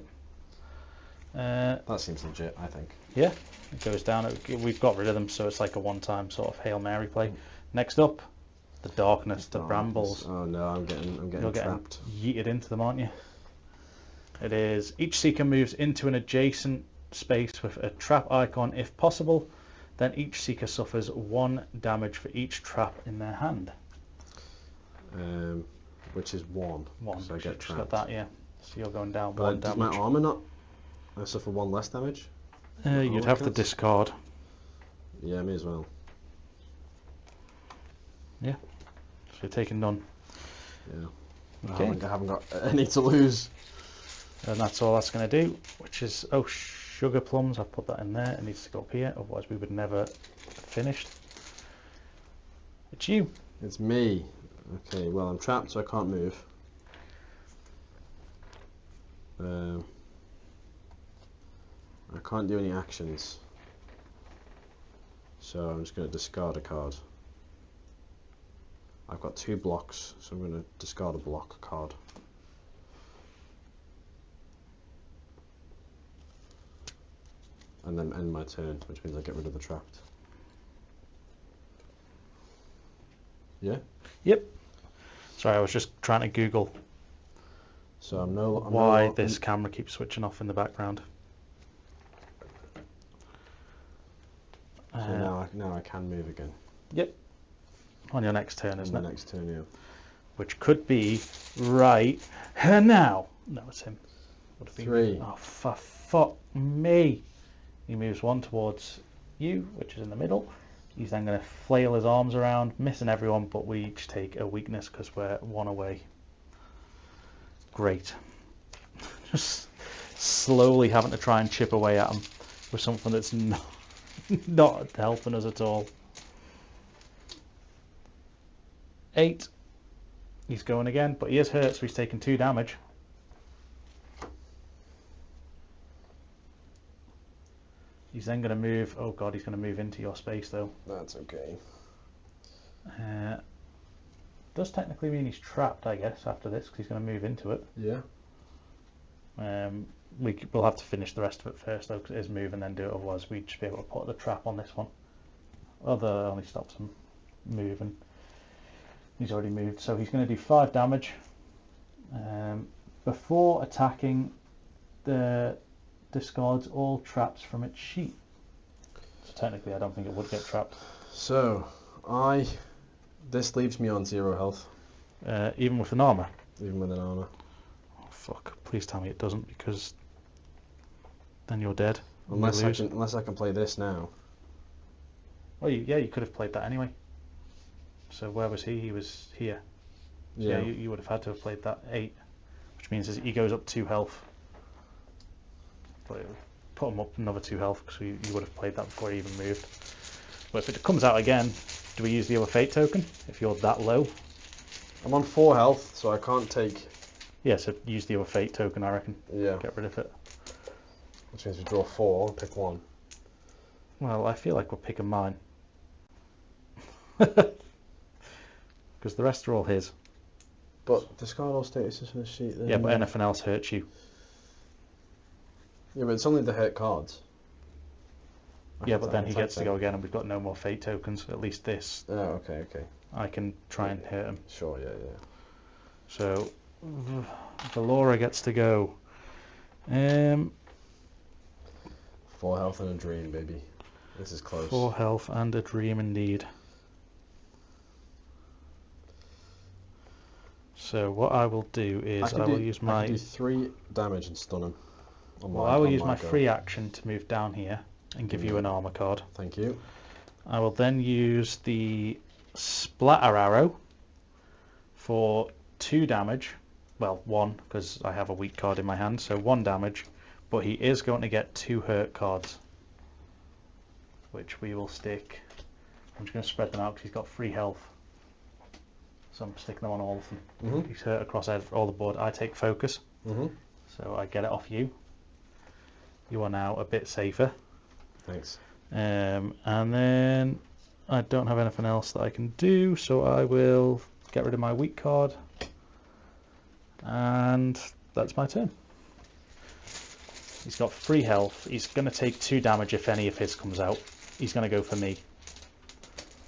Speaker 2: That seems legit, I think.
Speaker 1: Yeah, it goes down. We've got rid of them, so it's like a one-time sort of Hail Mary play. Next up, the darkness, the brambles.
Speaker 2: Oh no, I'm getting
Speaker 1: You're
Speaker 2: trapped.
Speaker 1: Getting yeeted into them, aren't you? It is each seeker moves into an adjacent space with a trap icon if possible. Then each seeker suffers 1 damage for each trap in their hand.
Speaker 2: Which is 1.
Speaker 1: 1.
Speaker 2: So I get
Speaker 1: just
Speaker 2: trapped.
Speaker 1: got that, yeah. So you're going down
Speaker 2: But
Speaker 1: 1
Speaker 2: does
Speaker 1: damage.
Speaker 2: my armor not? I suffer 1 less damage?
Speaker 1: You'd have to discard.
Speaker 2: Yeah, me as well.
Speaker 1: Yeah. So you're taking none.
Speaker 2: Yeah.
Speaker 1: Okay.
Speaker 2: I haven't got any to lose.
Speaker 1: And that's all that's going to do, which is, sugar plums. I've put that in there. It needs to go up here, otherwise we would never have finished. It's you.
Speaker 2: It's me. Okay, well, I'm trapped, so I can't move. I can't do any actions. So I'm just going to discard a card. I've got 2 blocks, so I'm going to discard a block card. And then end my turn, which means I get rid of the trapped. Yeah?
Speaker 1: Yep. Sorry, I was just trying to Google
Speaker 2: So I'm no.
Speaker 1: Why this camera keeps switching off in the background?
Speaker 2: So now I can move again.
Speaker 1: Yep. On your next turn, isn't it?
Speaker 2: On the next turn, yeah.
Speaker 1: Which could be right now. No, it's him. Would have been
Speaker 2: 3.
Speaker 1: Oh, for fuck me. He moves 1 towards you, which is in the middle. He's then going to flail his arms around, missing everyone, but we each take a weakness because we're 1 away. Great. Just slowly having to try and chip away at him with something that's not helping us at all. 8. He's going again, but he is hurt, so he's taking 2 damage. He's then going to move. Oh god, he's going to move into your space though.
Speaker 2: That's okay.
Speaker 1: Does technically mean he's trapped, I guess, after this, because he's going to move into it.
Speaker 2: Yeah.
Speaker 1: We'll have to finish the rest of it first though, because it is move and then do it. Otherwise, we'd just be able to put the trap on this one. Although it only stops him moving. He's already moved, so he's going to do 5 damage. Before attacking, discards all traps from its sheet. So technically, I don't think it would get trapped.
Speaker 2: So this leaves me on 0 health.
Speaker 1: Even with an armor.
Speaker 2: Even with an armor.
Speaker 1: Oh fuck! Please tell me it doesn't, because then you're dead.
Speaker 2: Unless I can play this now.
Speaker 1: Well, you could have played that anyway. So where was he? He was here. So
Speaker 2: Yeah.
Speaker 1: You would have had to have played that 8, which means he goes up 2 health. But put him up another 2 health because you would have played that before he even moved. But if it comes out again, do we use the other fate token if you're that low?
Speaker 2: I'm on 4 health, so I can't take.
Speaker 1: Yeah, so use the other fate token, I reckon.
Speaker 2: Yeah.
Speaker 1: Get rid of it.
Speaker 2: Which means we draw 4 and pick 1.
Speaker 1: Well, I feel like we're picking mine. Because the rest are all his.
Speaker 2: But discard all statuses from the sheet. Then.
Speaker 1: Yeah, but anything else hurts you.
Speaker 2: Yeah, but it's only the hurt cards.
Speaker 1: Yeah, but then he gets to go again, and we've got no more fate tokens. At least this.
Speaker 2: Oh, okay.
Speaker 1: I can try and hurt him.
Speaker 2: Sure, yeah.
Speaker 1: So, Valora gets to go.
Speaker 2: 4 health and a dream, baby. This is close.
Speaker 1: 4 health and a dream indeed. So what I will do is I will use my.
Speaker 2: I can do 3 damage and stun him.
Speaker 1: I will use my free action to move down here and give you an armor card.
Speaker 2: Thank you.
Speaker 1: I will then use the splatter arrow for 2 damage. Well, 1 because I have a weak card in my hand, so 1 damage. But he is going to get 2 hurt cards, which we will stick. I'm just going to spread them out because he's got 3 health. So I'm sticking them on all of them.
Speaker 2: Mm-hmm.
Speaker 1: He's hurt across all the board. I take focus,
Speaker 2: Mm-hmm.
Speaker 1: so I get it off you. You are now a bit safer.
Speaker 2: Thanks.
Speaker 1: And then I don't have anything else that I can do, so I will get rid of my weak card. And that's my turn. He's got 3 health. He's going to take 2 damage if any of his comes out. He's going to go for me.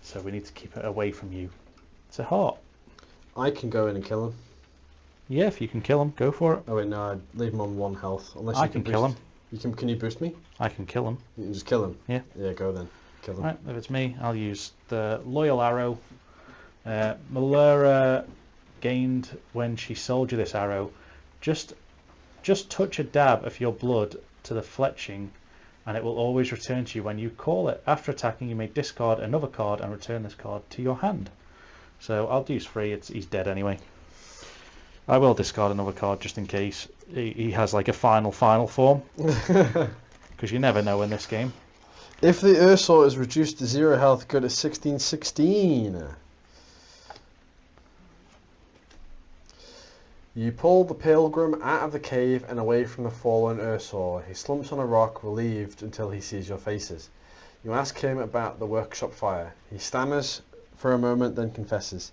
Speaker 1: So we need to keep it away from you. It's a heart.
Speaker 2: I can go in and kill him.
Speaker 1: Yeah, if you can kill him, go for it.
Speaker 2: Oh wait, no, I'd leave him on 1 health. Unless
Speaker 1: I
Speaker 2: you
Speaker 1: can kill him.
Speaker 2: Can you boost me?
Speaker 1: I can kill him.
Speaker 2: You can just kill him?
Speaker 1: Yeah.
Speaker 2: Yeah, go then. Kill him.
Speaker 1: Right, if it's me, I'll use the loyal arrow. Malura gained when she sold you this arrow. Just touch a dab of your blood to the fletching, and it will always return to you when you call it. After attacking, you may discard another card and return this card to your hand. So I'll use 3. He's dead anyway. I will discard another card just in case he has like a final form, because you never know in this game.
Speaker 2: If the Ursor is reduced to 0 health, go to 1616. You pull the pilgrim out of the cave and away from the fallen Ursor. He slumps on a rock, relieved until he sees your faces. You ask him about the workshop fire. He stammers for a moment, then confesses.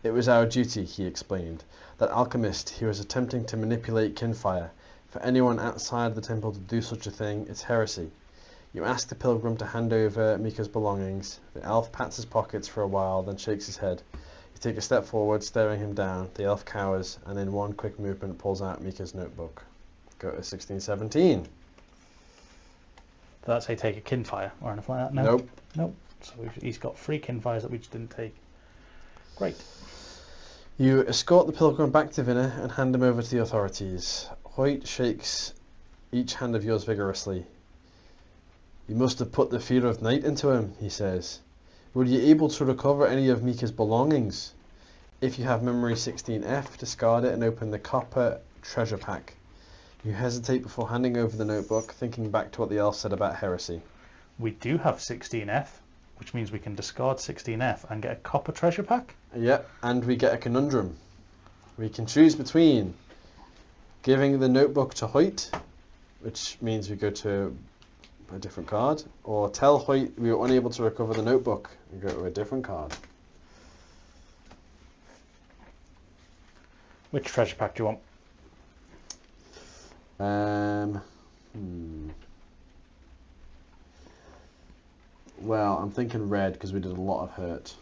Speaker 2: It was our duty, he explained. That alchemist, he was attempting to manipulate Kinfire. For anyone outside the temple to do such a thing, it's heresy. You ask the pilgrim to hand over Mika's belongings. The elf pats his pockets for a while, then shakes his head. He You take a step forward, staring him down. The elf cowers, and in one quick movement pulls out Mika's notebook. Go to 1617.
Speaker 1: Does that say take a Kinfire or anything like that? No.
Speaker 2: Nope.
Speaker 1: Nope. So he's got 3 Kinfires that we just didn't take. Great.
Speaker 2: You escort the pilgrim back to Vinna and hand him over to the authorities. Hoyt shakes each hand of yours vigorously. You must have put the fear of night into him, he says. Were you able to recover any of Mika's belongings? If you have memory 16F, discard it and open the copper treasure pack. You hesitate before handing over the notebook, thinking back to what the elf said about heresy.
Speaker 1: We do have 16F, which means we can discard 16F and get a copper treasure pack.
Speaker 2: Yeah, and we get a conundrum. We can choose between giving the notebook to Hoyt, which means we go to a different card, or tell Hoyt we were unable to recover the notebook and go to a different card.
Speaker 1: Which treasure pack do you want?
Speaker 2: Well, I'm thinking red because we did a lot of hurt.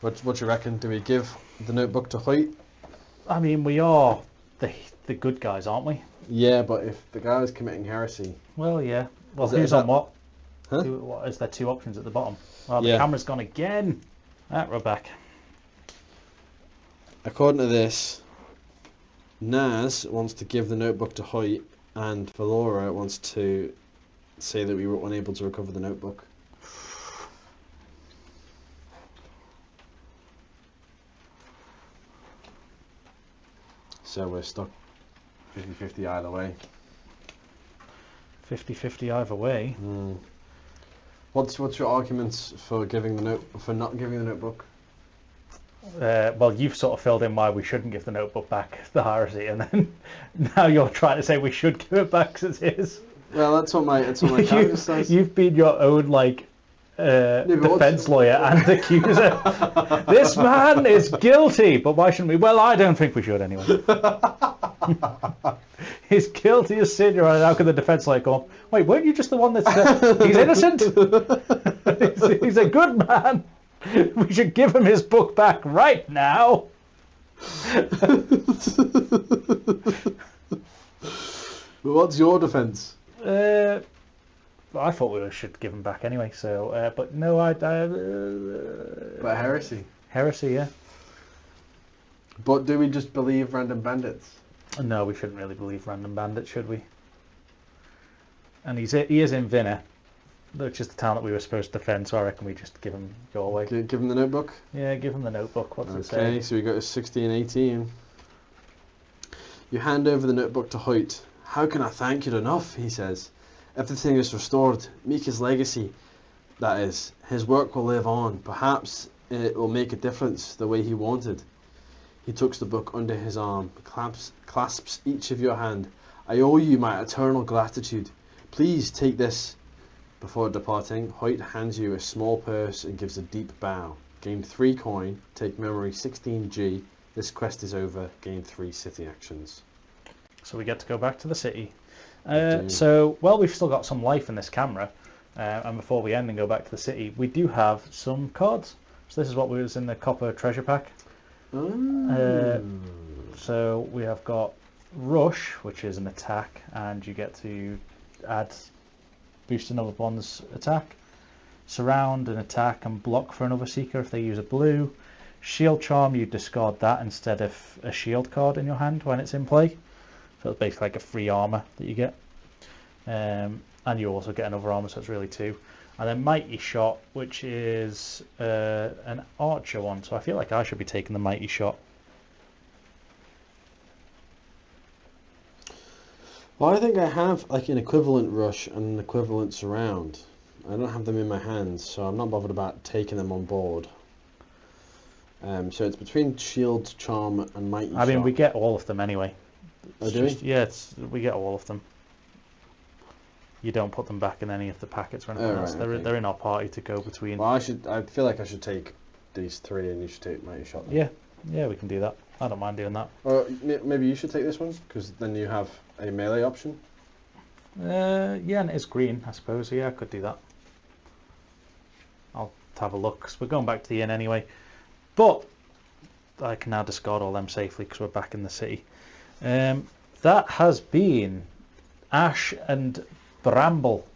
Speaker 2: What do you reckon? Do we give the notebook to Hoyt?
Speaker 1: I mean, we are the good guys, aren't we?
Speaker 2: Yeah, but if the guy was committing heresy...
Speaker 1: Well, yeah. Well,
Speaker 2: Is
Speaker 1: who's
Speaker 2: that-
Speaker 1: on what?
Speaker 2: Huh?
Speaker 1: What? Is there 2 options at the bottom? Oh, the
Speaker 2: Yeah.
Speaker 1: camera's gone again. We're back.
Speaker 2: According to this, Naz wants to give the notebook to Hoyt, and Valora wants to say that we were unable to recover the notebook. So we're stuck 50-50 either way.
Speaker 1: 50-50 either way.
Speaker 2: What's your arguments for not giving the notebook?
Speaker 1: Well, you've sort of filled in why we shouldn't give the notebook back, the heresy, and then now you're trying to say we should give it back because it is.
Speaker 2: Well, that's what my character says.
Speaker 1: You've been your own defense lawyer and accuser. This man is guilty, but why shouldn't we? Well, I don't think we should anyway. He's guilty as sin. You're right. How can the defense lawyer go? Wait, weren't you just the one that said he's innocent? he's a good man. We should give him his book back right now.
Speaker 2: Well, what's your defense?
Speaker 1: Well, I thought we should give him back anyway. So, but no,
Speaker 2: But heresy.
Speaker 1: Heresy, yeah.
Speaker 2: But do we just believe random bandits?
Speaker 1: No, we shouldn't really believe random bandits, should we? And he is in Vinna, which is the town that we were supposed to defend. So I reckon we just give him your way.
Speaker 2: Give him the notebook.
Speaker 1: Yeah, give him the notebook. What's it say?
Speaker 2: Okay, so we go to 1618. You hand over the notebook to Hoyt. How can I thank you enough? He says. Everything is restored. Mika's legacy, that is. His work will live on. Perhaps it will make a difference the way he wanted. He tucks the book under his arm, clasps each of your hand. I owe you my eternal gratitude. Please take this. Before departing, Hoyt hands you a small purse and gives a deep bow. Gain 3 coin. Take memory 16G. This quest is over. Gain 3 city actions.
Speaker 1: So we get to go back to the city. So, well, we've still got some life in this camera. And before we end and go back to the city, we do have some cards. So this is what was in the copper treasure pack. So we have got Rush, which is an attack, and you get to boost another one's attack. Surround, an attack, and block for another seeker if they use a blue. Shield Charm, you discard that instead of a shield card in your hand when it's in play. So it's basically like a free armor that you get. And you also get another armor, so it's really 2. And then Mighty Shot, which is an archer one. So I feel like I should be taking the Mighty Shot.
Speaker 2: Well, I think I have like an equivalent Rush and an equivalent Surround. I don't have them in my hands, so I'm not bothered about taking them on board. So it's between Shield, Charm, and Mighty Shot.
Speaker 1: I mean, we get all of them anyway.
Speaker 2: Oh, do we?
Speaker 1: Yeah, we get all of them. You don't put them back in any of the packets or anything else.
Speaker 2: Right,
Speaker 1: They're in our party to go between.
Speaker 2: Well, I feel like I should take these 3 and you should take Mighty Shot then.
Speaker 1: Yeah, we can do that. I don't mind doing that.
Speaker 2: Or maybe you should take this one, because then you have a melee option.
Speaker 1: Yeah, and it is green, I suppose. So yeah, I could do that. to have a look, 'cause we're going back to the inn anyway. But I can now discard all them safely because we're back in the city. That has been Ash and Bramble,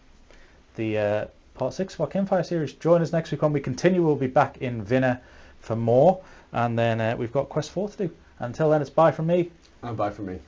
Speaker 1: the part 6 of our Kinfire series. Join us next week when we continue. We'll be back in Vinna for more, and then we've got Quest 4 to do. Until then, it's bye from me.
Speaker 2: And bye from me.